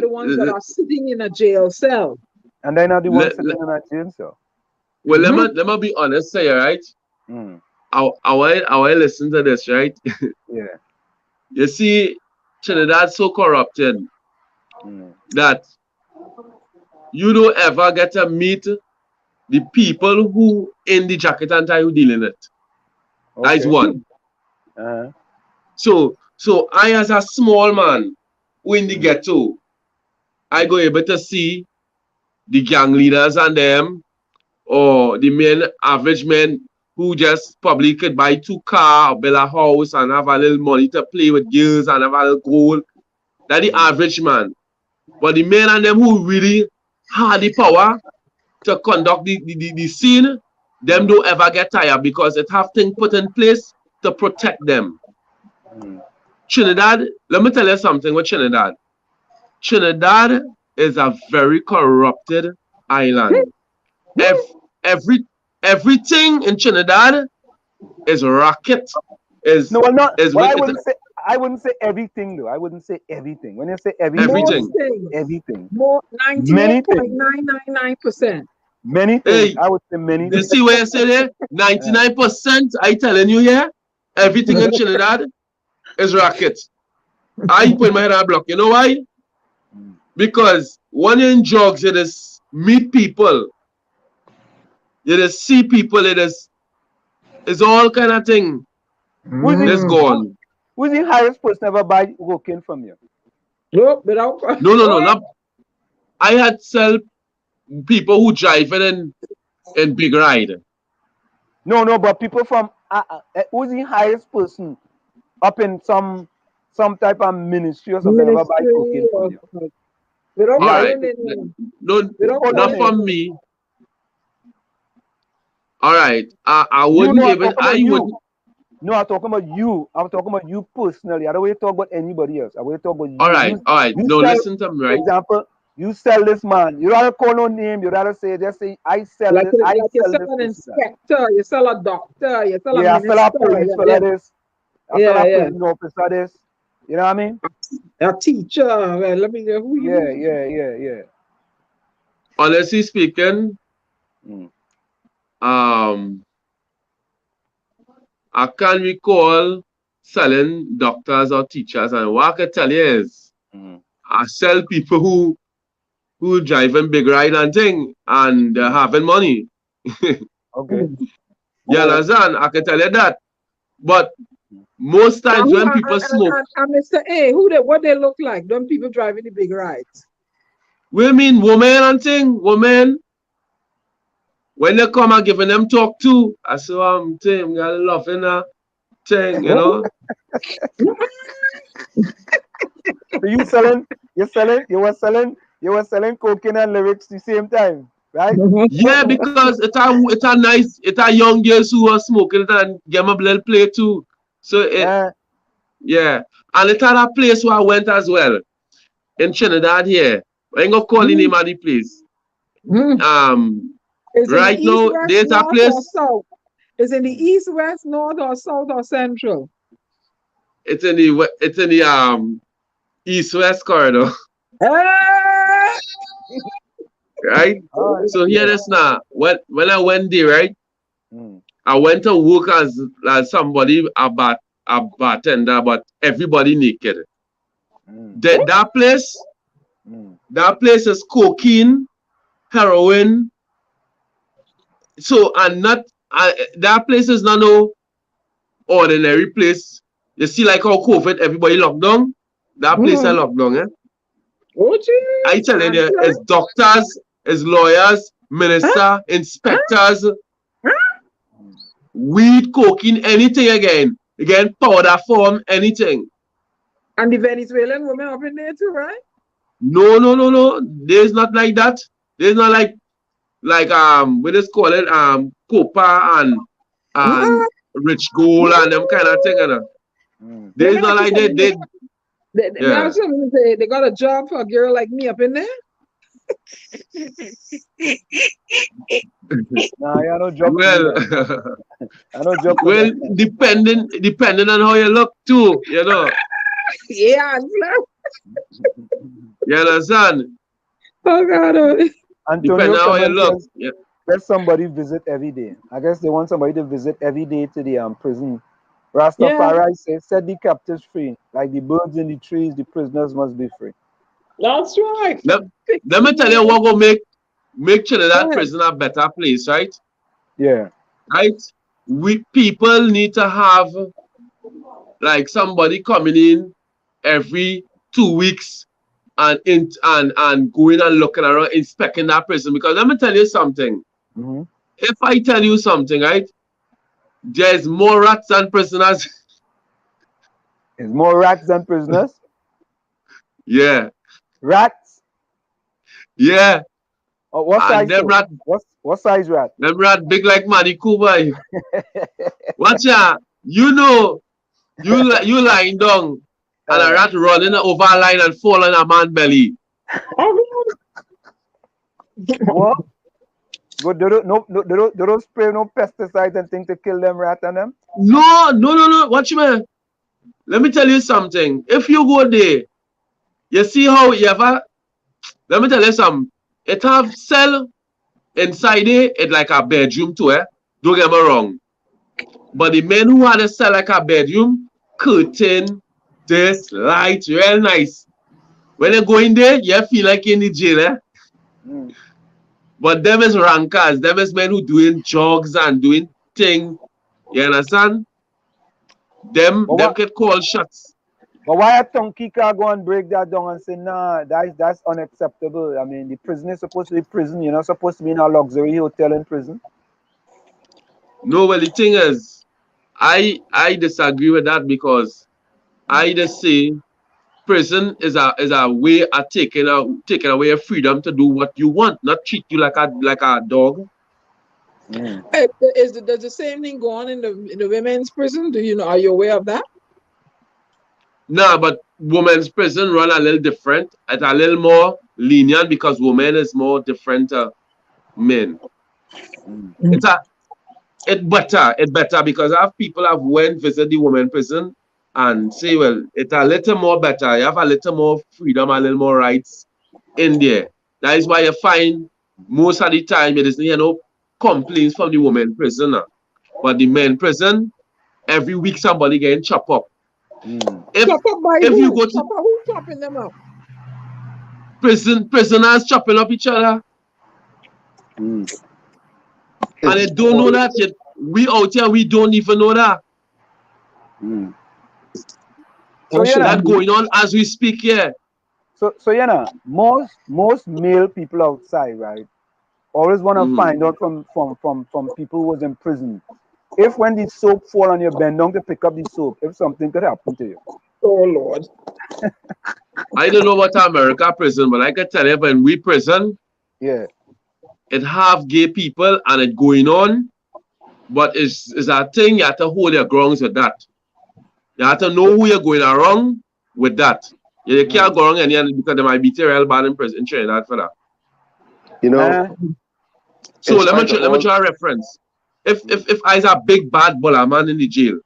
the ones that are sitting in a jail cell. And they're not the ones sitting in a jail cell. Well, let me be honest here, right? I want listen to this, right? Yeah. You see, Trinidad so corrupted that you don't ever get to meet the people who in the jacket and tie who dealing it. Okay. That is one. So I as a small man who in the ghetto, I go able to see the gang leaders and them, or the men, average men who just probably could buy 2 cars or build a house and have a little money to play with girls and have a little gold. That's the average man. But the men and them who really had the power to conduct the scene, them don't ever get tired because it have things put in place to protect them. Trinidad, let me tell you something with Trinidad. Trinidad is a very corrupted island. Everything in Trinidad is racket. I wouldn't say everything though. I wouldn't say everything. When you say everything. More 99.999%. Many things. I would say many. You see where I say there? 99%. I telling you here, everything in Trinidad is racket. I put my head on a block. You know why? Because when you're in drugs, you just meet people. You just see people. It's all kind of thing. Let's go on. Who's the highest person ever buy cocaine from you? No. Not. I had sell people who driving in big ride. No, but people from who's the highest person up in some type of ministry or something ever buy cocaine from you? All right. Not from me. All right. I wouldn't even. No, I'm talking about you. I'm talking about you personally. I don't want to talk about anybody else. I want to talk about you. All right. No, listen to me, right? For example, you sell this man. You rather call no name. You rather say, just say, I sell like this. You sell an inspector. You sell a doctor. You sell a minister. I sell a police for this. I sell a police officer this. You know what I mean? A teacher. Well, let me know who you are. Yeah. Honestly speaking, I can't recall selling doctors or teachers, and what I can tell you is I sell people who driving big ride and thing and having money. Okay. You understand? I can tell you that. But most times when people smoke, and Mr. A, what they look like? Don't people driving the big rides? We mean women and thing, women. When they come and giving them talk to, I say, thing, got love in a thing, you know. So you were selling cocaine and lyrics the same time, right? Yeah, because it's a young girls who are smoking it and get my blood play too. So yeah. And it's a place where I went as well. In Trinidad here. I ain't gonna call the name of the place. Right now, there's a place. Is in the east, west, north, or south, or central? It's in the east-west corridor. Right? So here it is now. When I went there, right? I went to work as somebody, a bartender, but everybody naked. That place is cocaine, heroin. So, and not, that place is not no ordinary place. You see, like how COVID, everybody locked down. That place is locked down, eh? I telling you, it's doctors, it's lawyers, minister, inspectors, weed, cocaine, anything again. Again, powder form, anything. And the Venezuelan women up in there too, right? No. There's not like that. There's not like we just call it copper and rich gold and them kind of thing. There's not like that. They got a job for a girl like me up in there. Nah, I don't joke. I don't joke. Well, depending on how you look too, you know. Yeah, you understand? Oh God. Antonio, how you look. Yeah. Let somebody visit every day. I guess they want somebody to visit every day to the prison. Rastafari says, set the captives free. Like the birds in the trees, the prisoners must be free. That's right. Let me tell you what will make Trinidad prison a better place, right? Yeah. Right? People need to have like somebody coming in every 2 weeks and going and looking around, inspecting that prison. Because let me tell you something. If I tell you something, right? There's more rats than prisoners. There's more rats than prisoners? Yeah. Rats? Yeah. Oh, what size? What size rat? Them rat big like 𝗲𝗃𝗃𝗍𝐿. Watch out. You know, you lying down and a rat running over a line and fall on a man's belly. What? But they don't spray no pesticides and things to kill them rat and them? No. Watch me. Let me tell you something. If you go there, you see how you ever. Let me tell you something. It have cell inside it like a bedroom too, eh? Don't get me wrong. But the men who had a cell like a bedroom, curtain, this light, real nice. When you go in there, you feel like you're in the jail, eh? But them is rankers, them is men who doing jogs and doing things. You understand? Them get called shots. But why a 𝗃𝗃𝗃𝗃 go and break that down and say, nah, that's unacceptable? I mean, the prison is supposed to be prison. You're not supposed to be in a luxury hotel in prison. No, well, the thing is, I disagree with that because I just say prison is a way of taking away your freedom to do what you want, not treat you like a dog. Does the same thing go on in the women's prison? Are you aware of that? No, but women's prison run a little different. It's a little more lenient because women is more different men. It's better because people have went visit the women prison and say, well, it's a little more better. You have a little more freedom, a little more rights in there. That is why you find most of the time it is no complaints from the women prisoner. But the men prison, every week somebody getting chopped up. If you go to who's chopping them up? Prisoners chopping up each other. And they don't know that yet. We out here, we don't even know that. So that's going on as we speak here. So most male people outside, right, always want to find out from people who was in prison. If when the soap fall on your bend down to pick up the soap, if something could happen to you. Oh Lord. I don't know what America prison, but I can tell you when we prison, it have gay people and it going on, but it's a thing you have to hold your grounds with that. You have to know who you're going around with that. You can't go wrong any because they might be real bad in prison in Trinidad for that. You know. So let me try a reference. If I was a big bad baller man in the jail,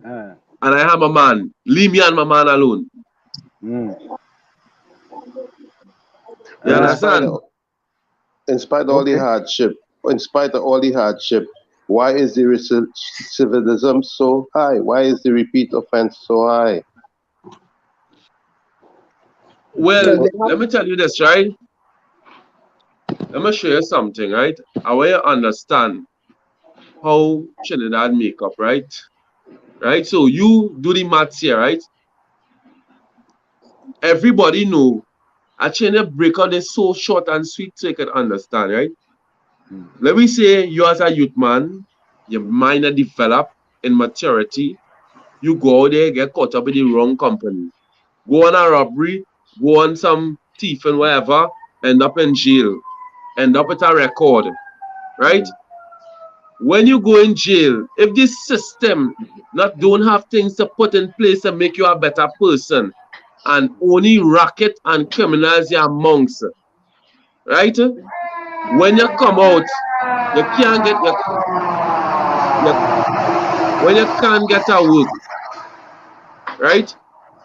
and I have a man, leave me and my man alone. Mm. You understand? In spite of all the hardship, why is the recidivism so high? Why is the repeat offense so high? Well, let me tell you this, right? Let me show you something, right? I want you to understand how Trinidad make up, right? Right? So you do the maths here, right? Everybody know. I trying to break out this so short and sweet so you can understand, right? Let me say you as a youth man, your mind are developed in maturity. You go out there, get caught up in the wrong company. Go on a robbery, go on some thief and whatever, end up in jail, end up with a record, right? When you go in jail, if this system don't have things to put in place to make you a better person, and only racket and criminals are amongst, right? When you come out, you can't get when you can't get a work, right?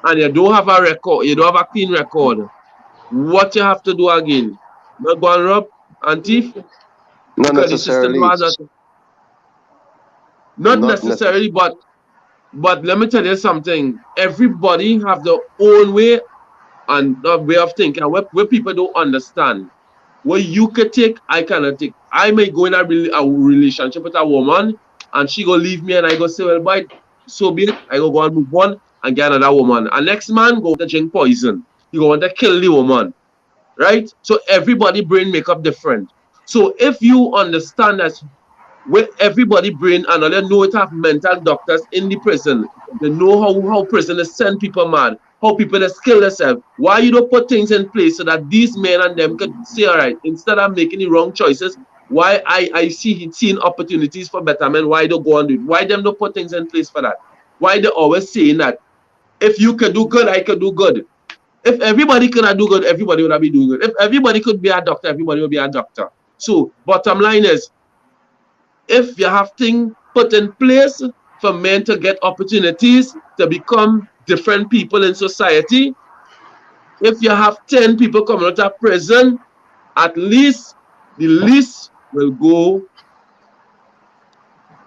And you don't have a record, you don't have a clean record. What you have to do again? Not go and rob and thief? Not Because the system necessarily. Not necessarily, but let me tell you something. Everybody have their own way and way of thinking. Where people don't understand. What you can take, I cannot take. I may go in a relationship with a woman and she go leave me and I go say, well, boy, so be it. I go and move on and get another woman. And next man go to drink poison. He go want to kill the woman. Right? So everybody brain make up different. So if you understand that with everybody brain and they know it have mental doctors in the prison, they know how prison is send people mad, how people is kill themselves. Why you don't put things in place so that these men and them could say, all right, instead of making the wrong choices, why I seeing opportunities for betterment, why don't go and do it? Why them don't put things in place for that? Why they always saying that if you could do good, I could do good. If everybody could do good, everybody would be doing good. If everybody could be a doctor, everybody would be a doctor. So bottom line is, if you have things put in place for men to get opportunities to become different people in society, if you have 10 people coming out of prison, at least the least will go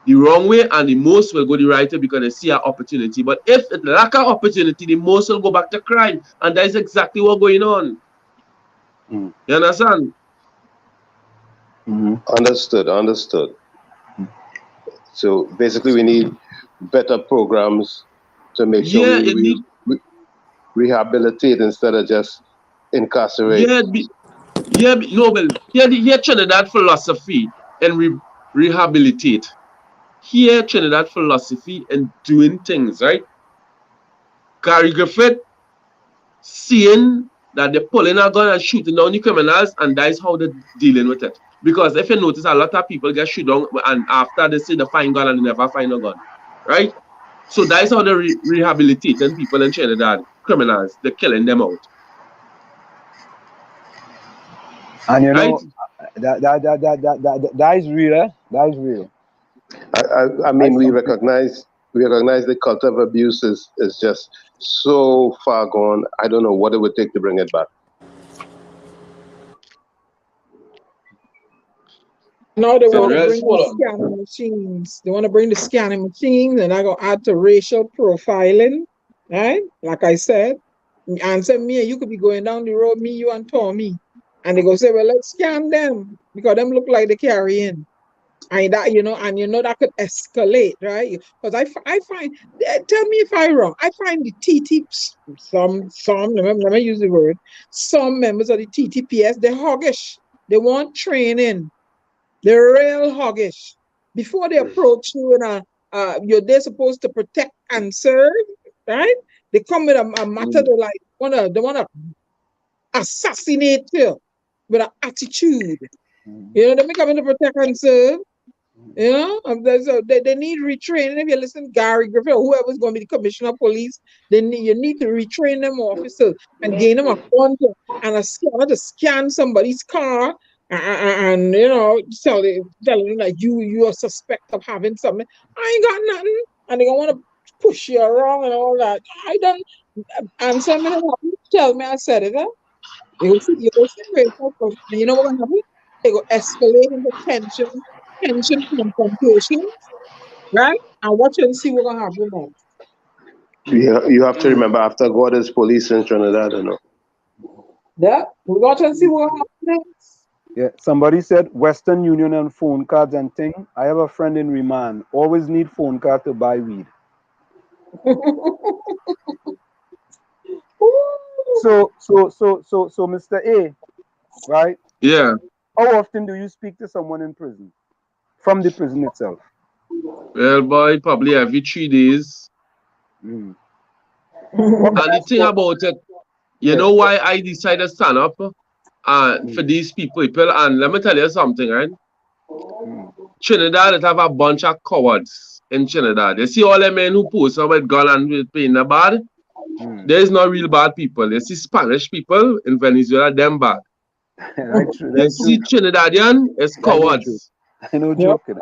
the wrong way and the most will go the right way because they see an opportunity. But if it lack of opportunity, the most will go back to crime. And that is exactly what's going on. You understand? Understood. So basically we need better programs to make sure we rehabilitate instead of just incarcerate. Here Trinidad philosophy and rehabilitate. Here Trinidad philosophy and doing things, right? Gary Griffith seeing that they're pulling a gun and shooting down the criminals, and that is how they're dealing with it. Because if you notice, a lot of people get shot down and after they see the find gun and they never find a gun, right? So that is how they're rehabilitating people in Trinidad, criminals. They're killing them out. And you know, that is real. That is real. I mean, we recognize the culture of abuse is just so far gone. I don't know what it would take to bring it back. No, they want to bring the scanning machines. They want to bring the scanning machines, and I go add to racial profiling, right? Like I said, and say me and you could be going down the road, me, you, and Tommy, and they go say, well, let's scan them because them look like they carrying. And that, that could escalate, right? Because I find, tell me if I'm wrong, I find the some, let me use the word, some members of the TTPS, they're hoggish. They want training. They're real hoggish. Before they approach you and they're supposed to protect and serve, right? They come with a matter they wanna assassinate you with an attitude. They may come in to protect and serve. So they need retraining. If you listen to Gary Griffith or whoever's going to be the commissioner of police, you need to retrain them officers and gain them a contact and a scanner to scan somebody's car and tell them that you are suspect of having something. I ain't got nothing. And they don't want to push you around and all that. I don't answer me. Tell me I said it. You will see you know what going to happen? They go escalate into tension, confrontation, right? And watch and see what's going to happen next. You have to remember, after God is police in Trinidad, you know. Yeah, we watch and see what happens next. Yeah, somebody said Western Union and phone cards and thing. I have a friend in Remand. Always need phone card to buy weed. So, Mr. A, right? Yeah. How often do you speak to someone in prison? From the prison itself? Well, boy, probably every 3 days. And the thing about it, you know why I decided to stand up for these people? And let me tell you something, right? Trinidad have a bunch of cowards in Trinidad. You see all the men who post about gun and with pain the bad? There is no real bad people. You see Spanish people in Venezuela, them bad. You see Trinidadian, it's cowards. I know joking.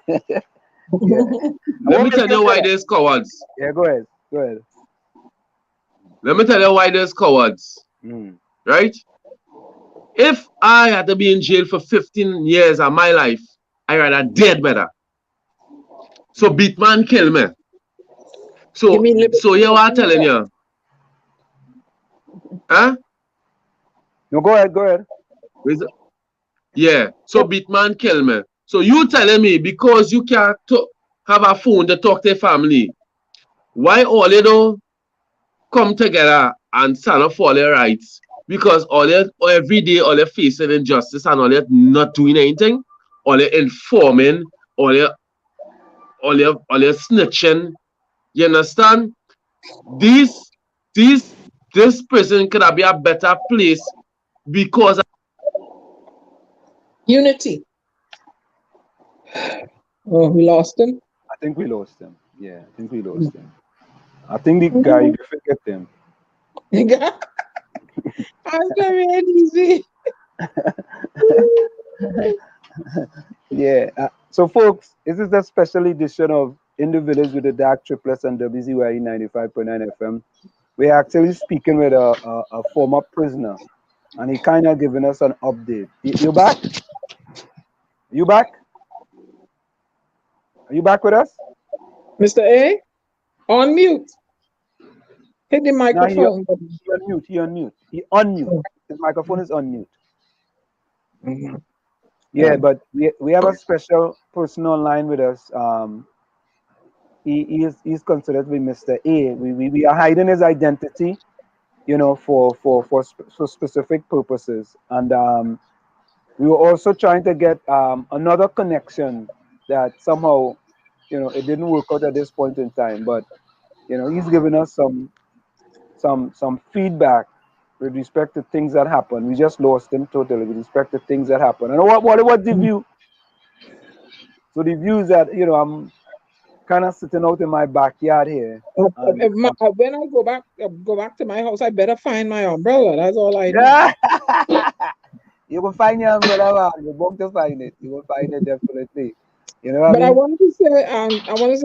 Let me tell you why there's cowards. Yeah, go ahead. Let me tell you why there's cowards. Right? If I had to be in jail for 15 years of my life, I'd rather dead better. So beat man, kill me. So here what I'm telling you. Huh? No, go ahead. Yeah. So beat man, kill me. So you telling me because you can't have a phone to talk to your family, why all you don't come together and stand up for their rights? Because every day all you're facing injustice and all you're not doing anything, all you're informing, all you're snitching. You understand? This prison could be a better place because of unity. Oh, we lost him? I think we lost him. Yeah, I think we lost him. I think the guy you forget him. I'm very easy. Yeah. So, folks, this is the special edition of In the Village with the DAG Triplets and WZYE 95.9 FM. We're actually speaking with a former prisoner, and he kind of giving us an update. You back? You back? Are you back with us? Mr. A, on mute. Hit the microphone. He unmute. His microphone is on mute. Yeah, but we have a special person online with us. He's considered to be Mr. A. We are hiding his identity, you know, for specific purposes. And we were also trying to get another connection that somehow, you know, it didn't work out at this point in time. But you know, he's given us some feedback with respect to things that happened. We just lost him totally with respect to things that happened. And what the view? So the view is that, you know, I'm kind of sitting out in my backyard here. When I go back to my house, I better find my umbrella. That's all I do. You will find your umbrella. You're going to find it. You will find it definitely. You know what But I mean? I want to say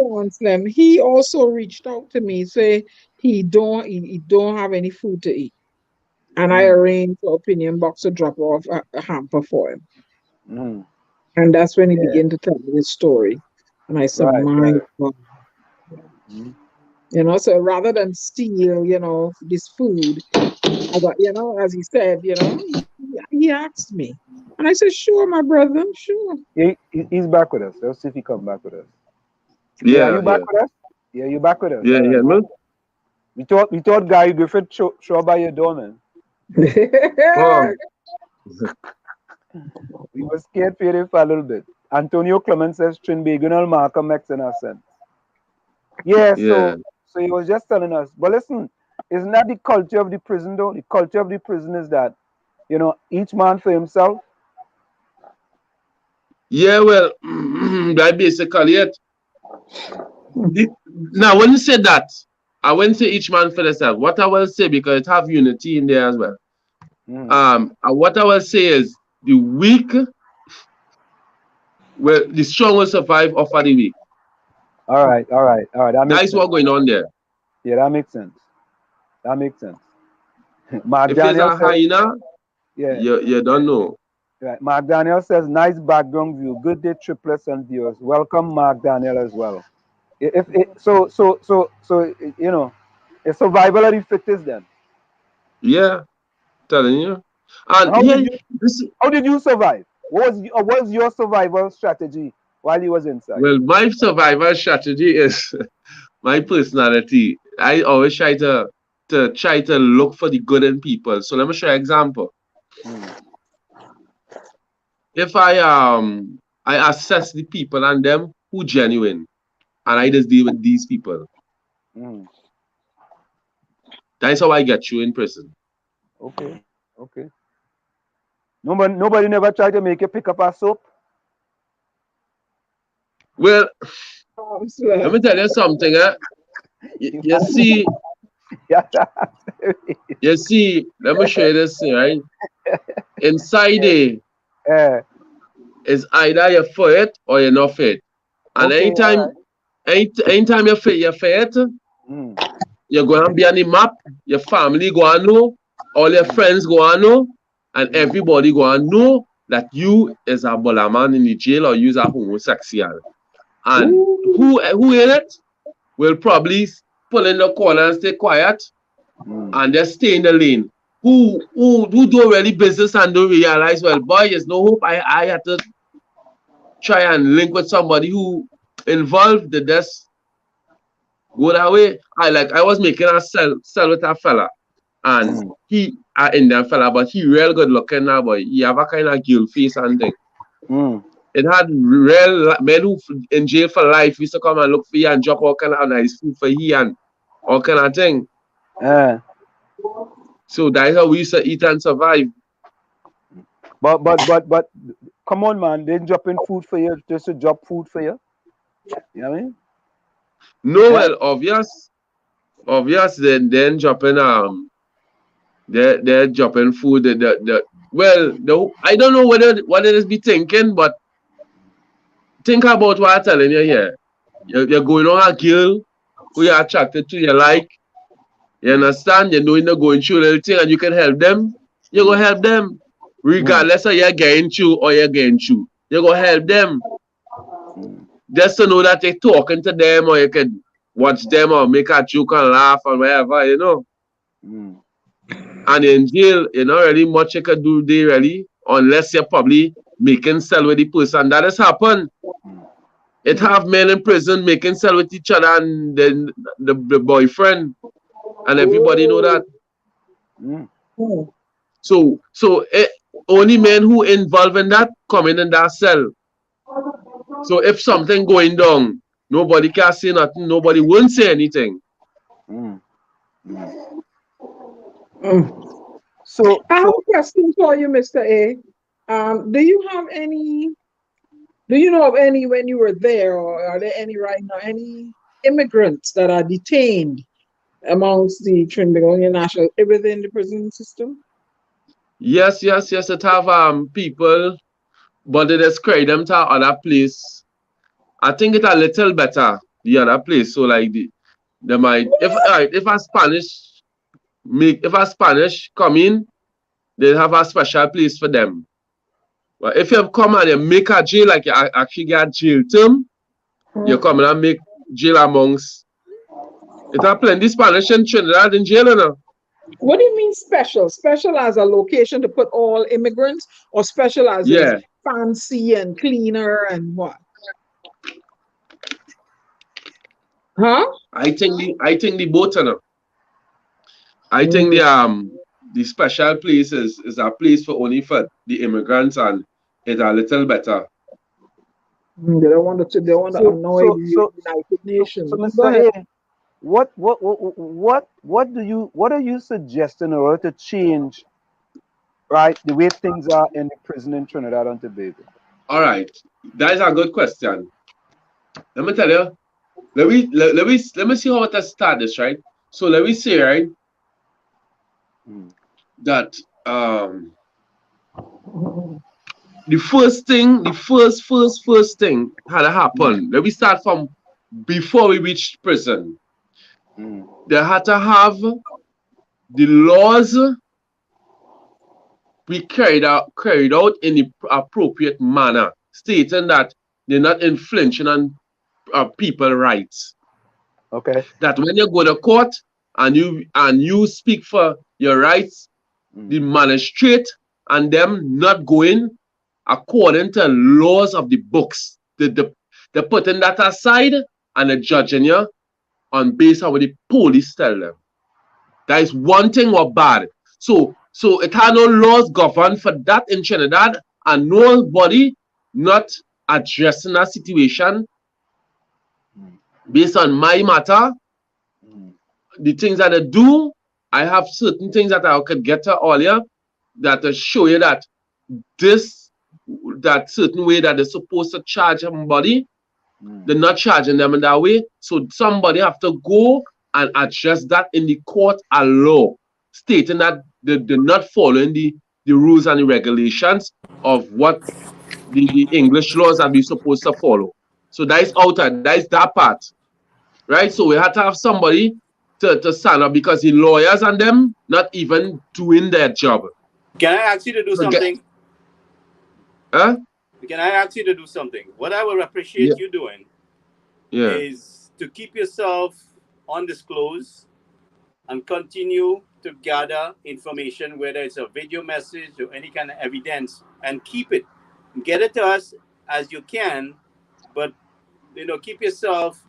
on Slim, he also reached out to me, say he don't have any food to eat. And I arranged for Opinion Box to drop off a hamper for him. And that's when he began to tell me his story. And I said, my God. You know, so rather than steal, you know, this food, I got, you know, as he said, you know, he asked me. And I said, sure, my brother, sure. He's back with us. Let's see if he comes back with us. Yeah, are you back with us? Yeah, you back with us. Yeah, yeah, man. We thought Guy Griffith show by your door, man. We were scared for it for a little bit. Antonio Clement says 𝗃𝗵𝘀𝗁𝗃𝗃 makes an accent. Yeah, so he was just telling us. But listen, isn't that the culture of the prison though? The culture of the prison is that, you know, each man for himself. Yeah, well, that basically it. Now, when you say that, I wouldn't say each man for themselves. What I will say, because it have unity in there as well. What I will say is the weak, well, the strong will survive off of the weak. All right. That is what's going on there. Yeah, that makes sense. Mark if Daniel it's a hyena, yeah, you don't know. Right. Mark Daniel says, nice background view. Good day, triplets and viewers. Welcome, Mark Daniel, as well. So you know, it's survival of the fittest then. Yeah, telling you. And how did you survive? What was your survival strategy while you was inside? Well, my survival strategy is my personality. I always try to look for the good in people. So let me show you an example. If I assess the people and them who genuine, and I just deal with these people. That's how I get you in prison. Okay. Nobody never tried to make you pick up a soap? Well, let me tell you something. You see, let me show you this, right? Inside is either you're fit or you're not fit. And anytime you're fit, you're going to be on the map, your family going to know, all your friends going to know, and everybody going to know that you is a bolaman in the jail or you is a homosexual. And who in it will probably pull in the corner and stay quiet and just stay in the lane. Who do really business and don't realize, well, boy, there's no hope. I had to try and link with somebody who involved the death. Go that way. I was making a sell with a fella, and he an Indian fella, but he real good looking now, boy. He have a kind of guilt face and thing. It had real men who in jail for life used to come and look for you and drop all kind of nice food for you and all kind of thing. So that's how we used to eat and survive. But come on, man, they dropping food for you just to drop food for you. You know what I mean? No, well, obvious. Then dropping they're dropping food. I don't know what it is be thinking, but think about what I'm telling you here. You're going on a girl who you're attracted to, you like. You understand? You know you're going through a little thing and you can help them. You're going to help them. Regardless of you're getting through or you're getting through. You're going to help them. Just to know that you're talking to them or you can watch them or make a joke and laugh or whatever, you know. And in jail, you know, really much you can do there, really, unless you're probably making sell with the person. That has happened. It have men in prison making sell with each other and then the boyfriend. And everybody know that. So only men who involved in that come in that cell. So if something going down, nobody can say nothing. Nobody won't say anything. So I have a question for you, Mr. A. Do you know of any when you were there, or are there any right now, any immigrants that are detained amongst the Trinidadian national within the prison system? Yes. It have people, but they just carry them to other place. I think it's a little better the other place. So like they might if a Spanish come in, they have a special place for them. But if you come and you make a jail, like you actually get jail term, you come and make jail amongst. It have plenty Spanish in Trinidad in jail, you know. What do you mean special? Special as a location to put all immigrants, or special as fancy and cleaner and what? Huh? I think the both, you know. I think the special place is a place for only for the immigrants, and it's a little better. They don't want to annoy the United Nations. So Mr. A, what are you suggesting in order to change, right, the way things are in the prison in Trinidad and Tobago? All right, that is a good question. Let me tell you. Let me see how to start this, right? So let me say, right, that the first thing had to happen. Let me start from before we reached prison, they had to have the laws be carried out in the appropriate manner, stating that they're not infringing on people's rights. Okay. That when you go to court and you speak for your rights, the magistrate and them not going according to laws of the books. They're putting that aside and they're judging you on based on what the police tell them. That is one thing or bad. So it had no laws govern for that in Trinidad, and nobody not addressing that situation based on my matter. The things that I do, I have certain things that I could get to earlier that will show you that that certain way that they're supposed to charge somebody, they're not charging them in that way. So somebody have to go and address that in the court of law, stating that they're not following the rules and the regulations of what the English laws that we're supposed to follow. So that is that is that part. Right? So we have to have somebody to stand up because the lawyers and them not even doing their job. Can I ask you to do something? Huh? Can I ask you to do something? What I would appreciate you doing is to keep yourself undisclosed and continue to gather information, whether it's a video message or any kind of evidence, and keep it. Get it to us as you can, but keep yourself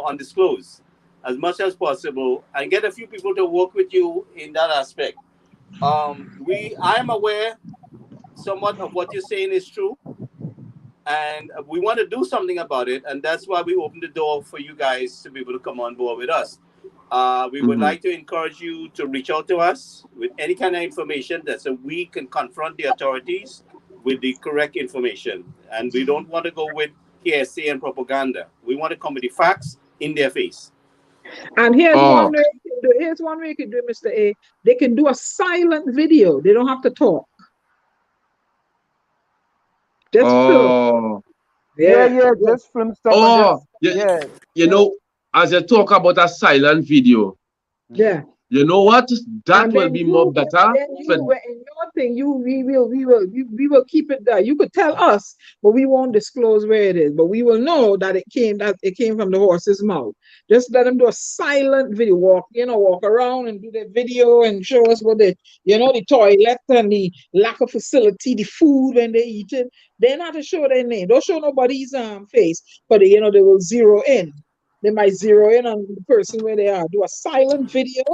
undisclosed as much as possible, and get a few people to work with you in that aspect. I am aware somewhat of what you're saying is true, and we want to do something about it, and that's why we opened the door for you guys to be able to come on board with us. We would like to encourage you to reach out to us with any kind of information so we can confront the authorities with the correct information. And we don't want to go with hearsay and propaganda. We want to come with the facts in their face. And here's one way you can do it, Mr. A. They can do a silent video. They don't have to talk. Just film. Just film stuff. As you talk about a silent video. You know what? That will be more better. In your thing, we will keep it there. You could tell us, but we won't disclose where it is. But we will know that it came from the horse's mouth. Just let them do a silent video, walk around and do their video and show us what the toilet and the lack of facility, the food when they eat it. They're not to show their name. Don't show nobody's face, but they will zero in. They might zero in on the person where they are. Do a silent video,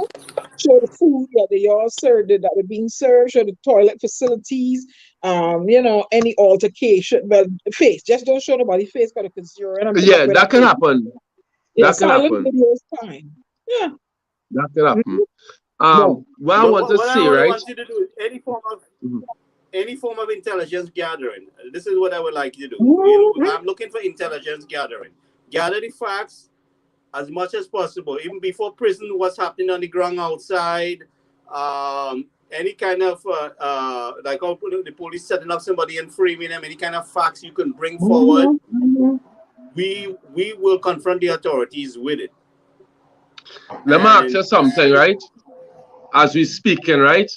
show the food that they all served, that are being served, show the toilet facilities, any altercation. Well, face. Just don't show nobody's face because it could zero in. That can happen. That can happen. Video is fine. Yeah. That can happen. What I want to say, right? I want you to do any form of intelligence gathering. This is what I would like you to do. I'm looking for intelligence gathering. Gather the facts as much as possible, even before prison, what's happening on the ground outside, any kind of, like the police setting up somebody and framing them, any kind of facts you can bring forward, we will confront the authorities with it. Let me ask you something, right? As we speaking, right?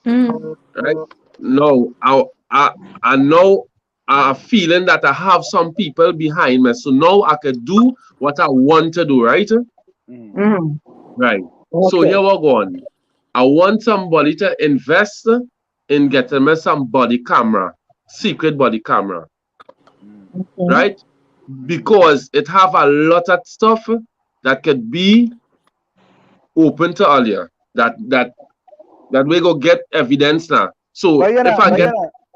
Right? No, I know a feeling that I have some people behind me, so now I can do what I want to do, right? Right. Okay. So here we're going. I want somebody to invest in getting me some body camera, secret body camera, right? Because it have a lot of stuff that could be open to earlier. That we go get evidence now. So if I get.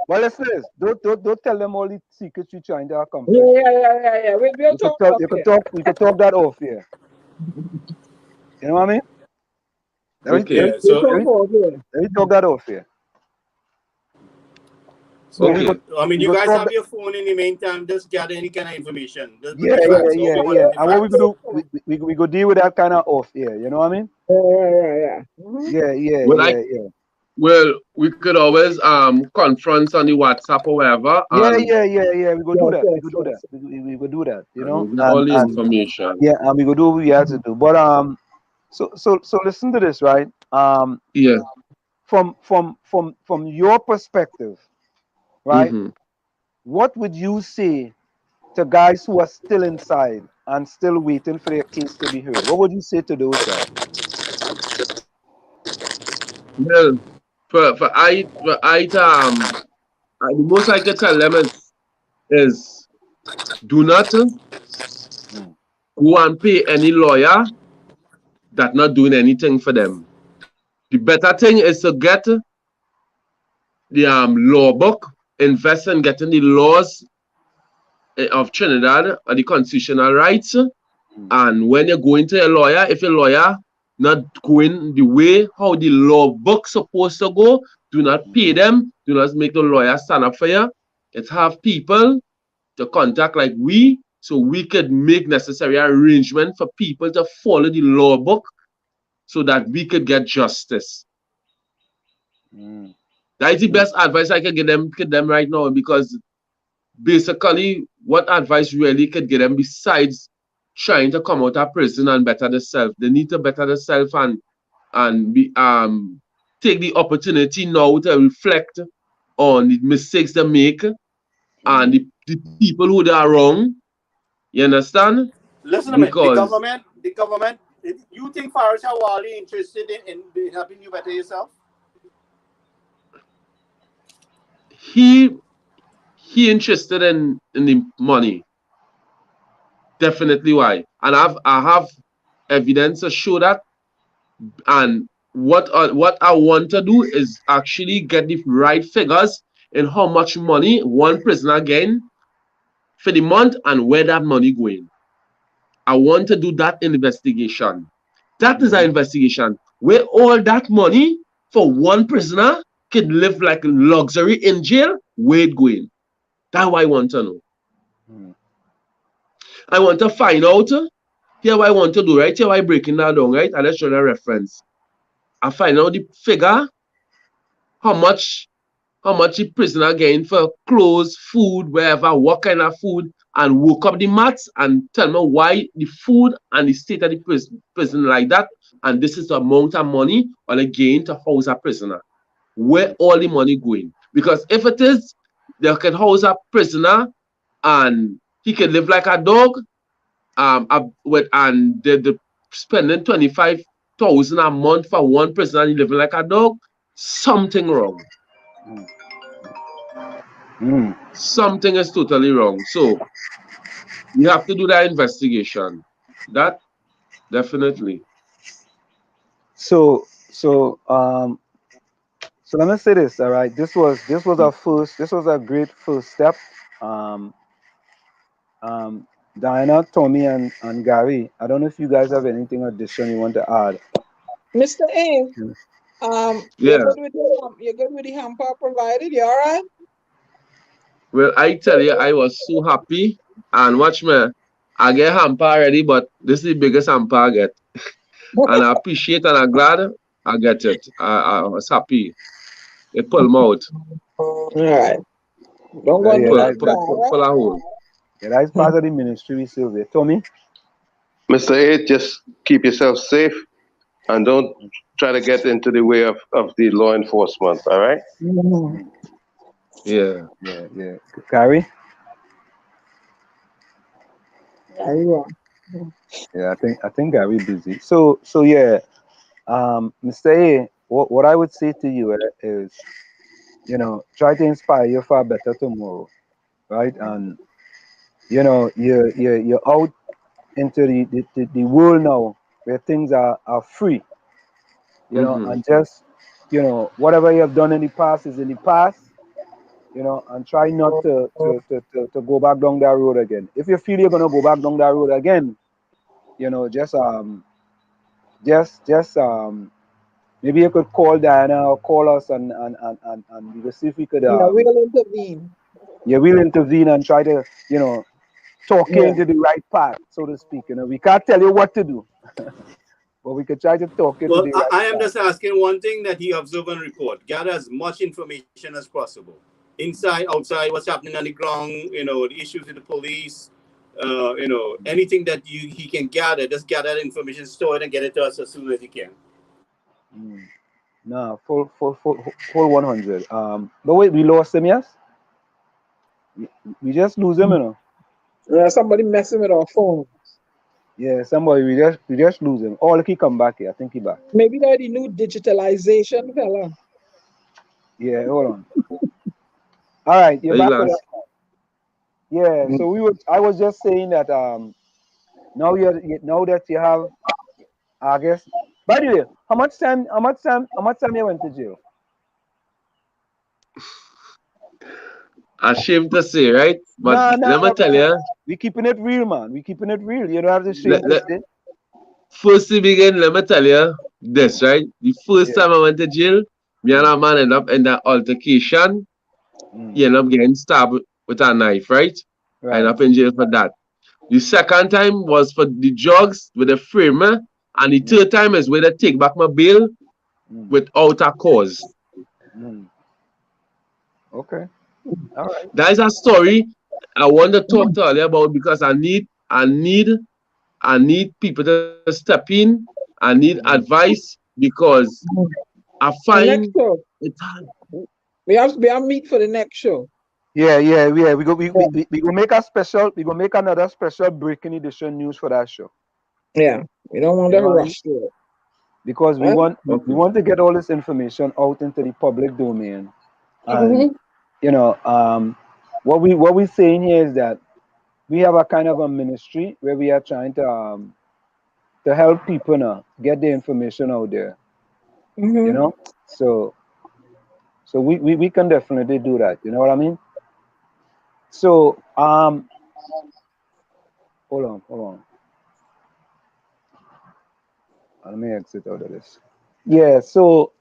Well, listen, don't tell them all the secrets you trying to accomplish. Yeah. We'll talk. We could talk that off here. You know what I mean? Okay. Let me talk that off here. So you guys have your phone in the meantime. Just gather any kind of information. Yeah. And what we could do, we could deal with that kind of off here. You know what I mean? Yeah. Yeah. Well, we could always conference on the WhatsApp or whatever. Yeah. We could do that. We could do that. We could do that. You know, all the information. Yeah, and we could do what we have to do. But so listen to this, right? Yeah. From your perspective, right? What would you say to guys who are still inside and still waiting for their case to be heard? What would you say to those guys? Well, the most I could tell them is do not go and pay any lawyer that not doing anything for them. The better thing is to get the law book, invest in getting the laws of Trinidad or the constitutional rights. And when you're going to a lawyer, if a lawyer not going the way how the law book supposed to go, do not pay them, do not make the lawyer stand up for you. It's have people to contact like we, so we could make necessary arrangement for people to follow the law book so that we could get justice. That's the best advice I can give them right now, because basically what advice really could give them besides trying to come out of prison and better themselves? They need to better themselves and be take the opportunity now to reflect on the mistakes they make and the people who they are wrong. You understand? Listen to me. The government. You think 𝗪𝗁 𝗀𝐿𝐿 interested in helping you better yourself? He interested in the money. Definitely why. And I have evidence to show that. And what I want to do is actually get the right figures in how much money one prisoner gain for the month and where that money going. I want to do that investigation. That is an investigation where all that money for one prisoner could live like luxury in jail, where it going. That's what I want to know. I want to find out. Here what I want to do, right? Here what I breaking that down, right? And let's show the reference. I find out the figure, how much the prisoner getting for clothes, food, wherever, what kind of food, and work up the maths and tell me why the food and the state of the prison like that, and this is the amount of money on a gain to house a prisoner. Where all the money going? Because if it is, they can house a prisoner and he can live like a dog, and they're spending 25,000 a month for one prisoner and living like a dog, something wrong. Something is totally wrong. So we have to do that investigation. That definitely. So let me say this, all right. This was a great first step. Diana, Tommy, and Gary, I don't know if you guys have anything additional you want to add. Mr. A, you're good with the hamper provided, you all right? Well, I tell you, I was so happy. And watch me, I get hamper already, but this is the biggest hamper I get. And I appreciate and I'm glad I get it. I was happy. It pulled me out. All right. Don't go into that. Pull a hole. Yeah, that's part of the ministry we serve there. Tommy? Mr. A, just keep yourself safe and don't try to get into the way of the law enforcement, all right? Yeah. Gary? Yeah, Yeah, I think Gary busy. So yeah, Mr. A, what I would say to you is, try to inspire you for a better tomorrow, right? And you're out into the world now where things are free, and just whatever you have done in the past is in the past, and try not to go back down that road again. If you feel you're gonna go back down that road again, just maybe you could call Diana or call us and we will see if we could we'll intervene. Yeah, we'll intervene and try to talk into the right path, so to speak. We can't tell you what to do, But we could try to talk it Well, to the I am just asking one thing that he observe and report. Gather as much information as possible. Inside, outside, what's happening on the ground, you know, the issues with the police, you know, anything that he can gather, just gather the information, store it, and get it to us as soon as he can. No, full 100. But wait, we lost him, yes? We just lose him, you know. Yeah, somebody messing with our phone. Yeah, somebody, we just lose him. Oh, look, he come back here. I think he back. Maybe they're the new digitalization, fella. Yeah, hold on. All right, you're back with us. Yeah, so I was just saying that now that you have, I guess. By the way, how much time you went to jail? Ashamed to say, right? But let me tell you. We keeping it real, man. We keeping it real. You don't have to shame to say. First to begin, let me tell you this, right? The first time I went to jail, me and a man ended up in that altercation. He ended up getting stabbed with a knife, right? I ended up in jail for that. The second time was for the drugs with the framer. And the third time is where they take back my bail without a cause. Okay. All right. That is a story I want to talk to you about because I need people to step in. I need advice because I find it's hard. We have to meet for the next show. Yeah. We go make a special. We go make another special breaking edition news for that show. Yeah, we don't want to rush through it because we want to get all this information out into the public domain. And you know, what we're saying here is that we have a kind of a ministry where we are trying to help people now get the information out there. You know, so we can definitely do that. You know what I mean? So hold on. Let me exit out of this. Yeah. So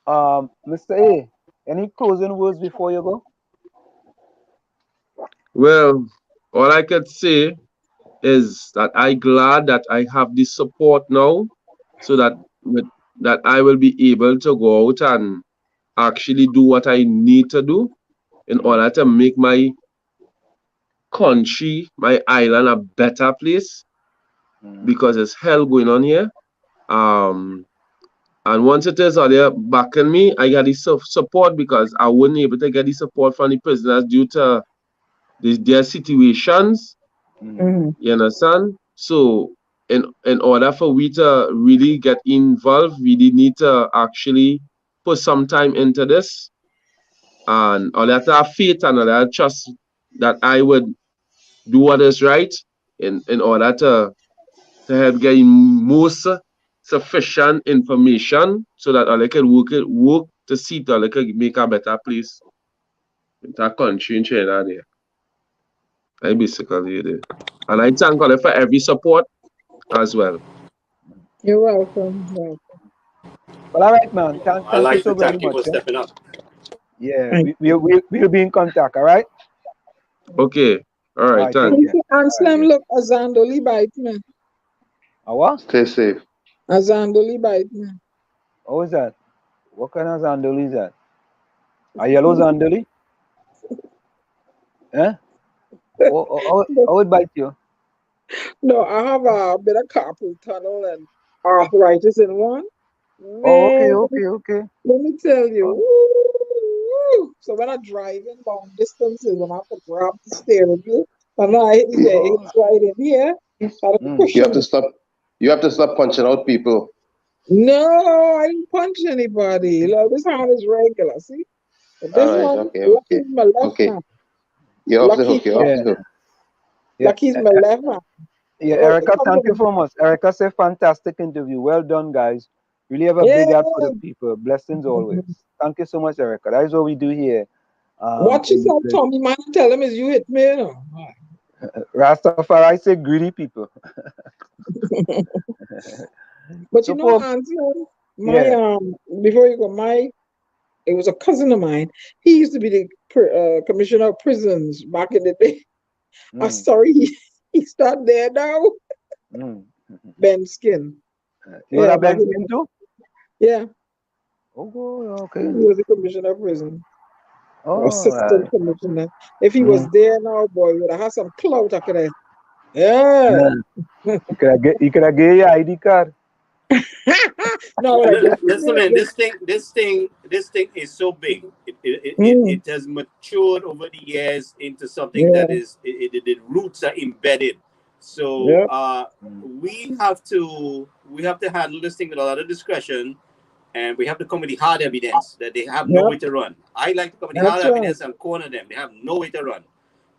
Mr. A, any closing words before you go? Well, all I could say is that I'm glad that I have this support now, so that I will be able to go out and actually do what I need to do in order to make my country, my island, a better place, because there's hell going on here. And once it is out there backing me, I got the support because I wasn't able to get the support from the prisoners due to their situations. You understand? So in order for we to really get involved, we need to actually put some time into this. And all that have faith and all that trust that I would do what is right in order to help get most sufficient information so that all I can work to see that I can make a better place in that country in China there. I basically did. And I thank all for every support as well. You're welcome. Well, all right, man. Thank you so very much. For stepping up. Yeah, we'll be in contact, all right? Okay. All right, thank you. Anselm, look, Azandoli bite me. What? Stay safe. Azandoli bite me. How is that? What kind of Zandoli is that? A yellow Zandoli? Eh? How would bite you? No, I have a bit of carpal tunnel and arthritis in one. Man, okay. Let me tell you. So when I'm driving long distances and I have to grab the steering wheel, and I hit it's right in here. You have to stop punching out people. No, I didn't punch anybody. Look, this hand is regular. See? But this one, okay. My left hand. You're off the hook. Lucky's my left hand. Yeah, Erica, thank you so much. Erica said fantastic interview. Well done, guys. Really have a big heart for the people. Blessings always. Thank you so much, Erica. That is what we do here. What you said, Tommy, man, tell him is you hit me, you know. Rastafari say greedy people. But so you know, Ansel, before you go, it was a cousin of mine. He used to be the commissioner of prisons back in the day. I'm sorry, he started there now. Ben Skin. You know that Ben's came too? Yeah. Oh, okay. He was the commissioner of prison. Oh, assistant commissioner. If he was there now, boy, he would have had some clout after that. Yeah. You could have get your ID card. No, listen, man, this thing is so big. It has matured over the years into something that is the roots are embedded. So we have to handle this thing with a lot of discretion, and we have to come with the hard evidence that they have no way to run. I like to come with the hard evidence and corner them. They have no way to run.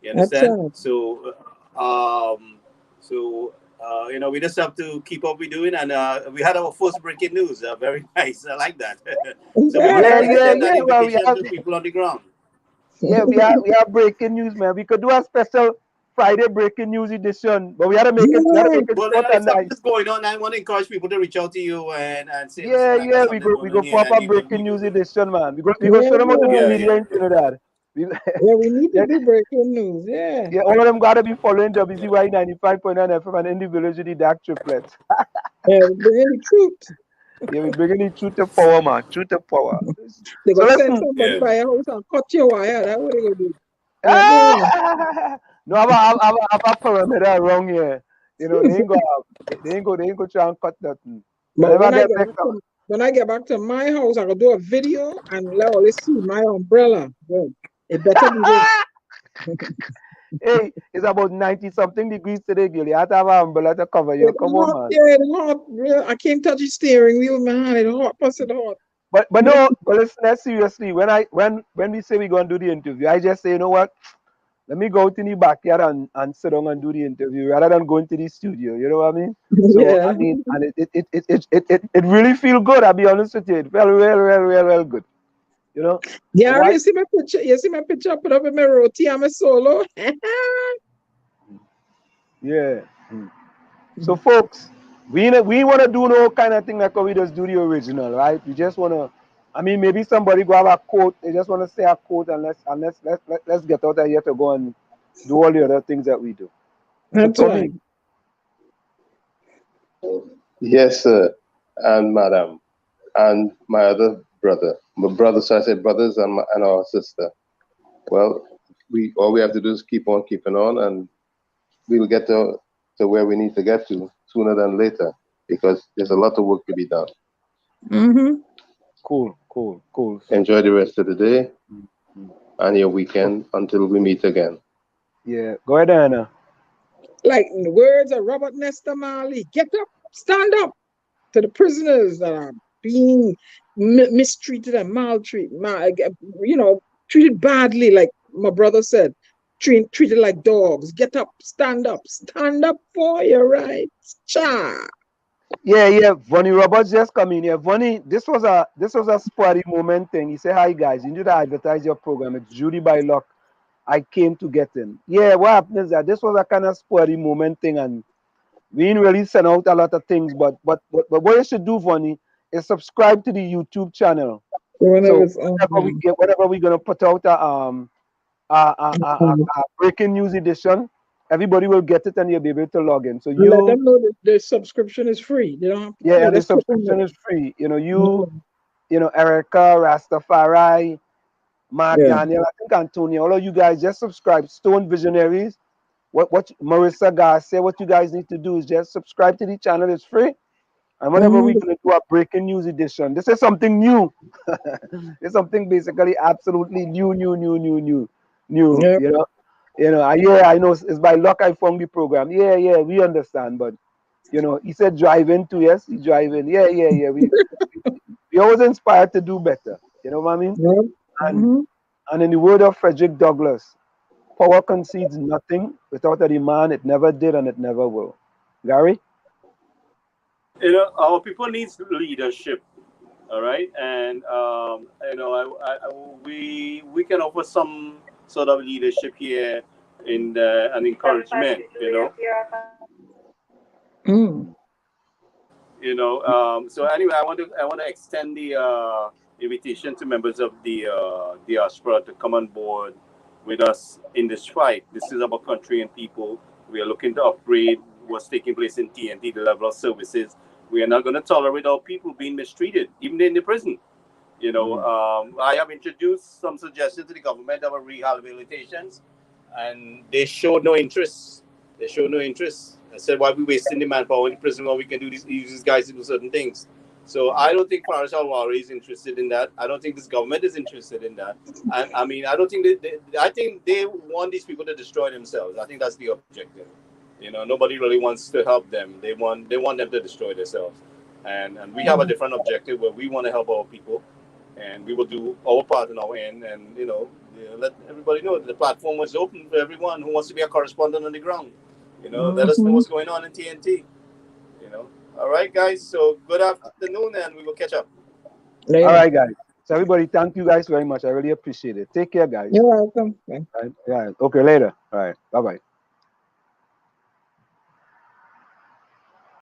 You understand? So you know, we just have to keep what we're doing, and we had our first breaking news. Very nice. I like that. So well, we have people on the ground. Yeah, we have breaking news, man. We could do a special Friday breaking news edition, but we had to make it. Well, if something's going on, I want to encourage people to reach out to you and say. We go proper breaking news edition, man. We go show them how to do media in Trinidad. We need to do breaking news. Yeah, all of them got to be following WZYE 95.9 FM and in the village with the DAG Triplets. We're bringing the truth. Yeah, we're bringing the truth to power, man. Truth to power. They're going to send somebody by your house and cut your wire. That's what they're going to do. No, I have a perimeter around here. You know, they ain't go try and cut nothing. But when I get back to my house, I will do a video and let all see my umbrella. Well, it better be this. Hey, it's about 90-something degrees today, girl. You have to have an umbrella to cover you. Come on, man. Yeah, it's hot. I can't touch the steering wheel, man. It's hot. Plus it's hot. But no, but listen, seriously. When we say we're gonna do the interview, I just say, you know what? Let me go out in the backyard and sit down and do the interview rather than going to the studio. You know what I mean? So I mean, and it really feel good. I'll be honest with you. It felt real good. You know? Yeah, you see my picture. You see my picture put up in my roti. I'm a solo. Yeah. So folks, we want to do no kind of thing like how we just do the original, right? We just want to. I mean, maybe somebody go have a quote. They just want to say a quote, and let's get out of here to go and do all the other things that we do. That's right. Yes, sir, and madam, and my other brother. My brother, so I said brothers and our sister. Well, all we have to do is keep on keeping on, and we'll get to where we need to get to sooner than later, because there's a lot of work to be done. Cool. Enjoy the rest of the day and your weekend until we meet again. Yeah, go ahead, Anna. Like in the words of Robert Nesta Marley, get up, stand up to the prisoners that are being mistreated and maltreated, treated badly, like my brother said, treated like dogs. Get up for your rights. Cha. Yeah. Vonnie Roberts just come in here. Vonnie, this was a sporty moment thing. He said, "Hi guys, you need to advertise your program. It's Judy by luck. I came to get in." Yeah, what happened is that this was a kind of sporty moment thing, and we didn't really send out a lot of things. But what you should do, Vonnie, is subscribe to the YouTube channel. Whenever we're gonna put out a breaking news edition, everybody will get it and you'll be able to log in. So you let them know that the subscription is free. They don't have to and the subscription is free. You know, Erica, Rastafari, Mark, Daniel, I think Antonio, all of you guys just subscribe. Stone Visionaries. What Marissa Garcia, what you guys need to do is just subscribe to the channel. It's free. And whenever we're gonna do a breaking news edition, this is something new. It's something basically absolutely new. I know it's by luck I found the program. Yeah, we understand, but he said driving too. Yes, he's driving. Yeah. We always inspired to do better. You know what I mean? And in the word of Frederick Douglass, power concedes nothing. Without a demand, it never did and it never will. Gary? Our people needs leadership. All right, and we can offer some sort of leadership here and encouragement. So anyway, I want to extend the invitation to members of the diaspora to come on board with us in this fight. This is about country and people. We are looking to upgrade what's taking place in TNT, the level of services We are not going to tolerate our people being mistreated, even in the prison. You know, I have introduced some suggestions to the government about rehabilitations, and they showed no interest. They showed no interest. I said, why are we wasting the manpower in the prison when we can use these guys to do certain things? So I don't think Faris Alwari is interested in that. I don't think this government is interested in that. I mean, I don't think I think they want these people to destroy themselves. I think that's the objective. You know, nobody really wants to help them. They want them to destroy themselves. And we have a different objective where we want to help our people, and we will do our part on our end. And let everybody know that the platform is open for everyone who wants to be a correspondent on the ground. Let us know what's going on in TNT. All right, guys. So good afternoon, and we will catch up. All right, guys. So everybody, thank you guys very much. I really appreciate it. Take care, guys. You're welcome. All right. Yeah. Okay, later. All right. Bye-bye.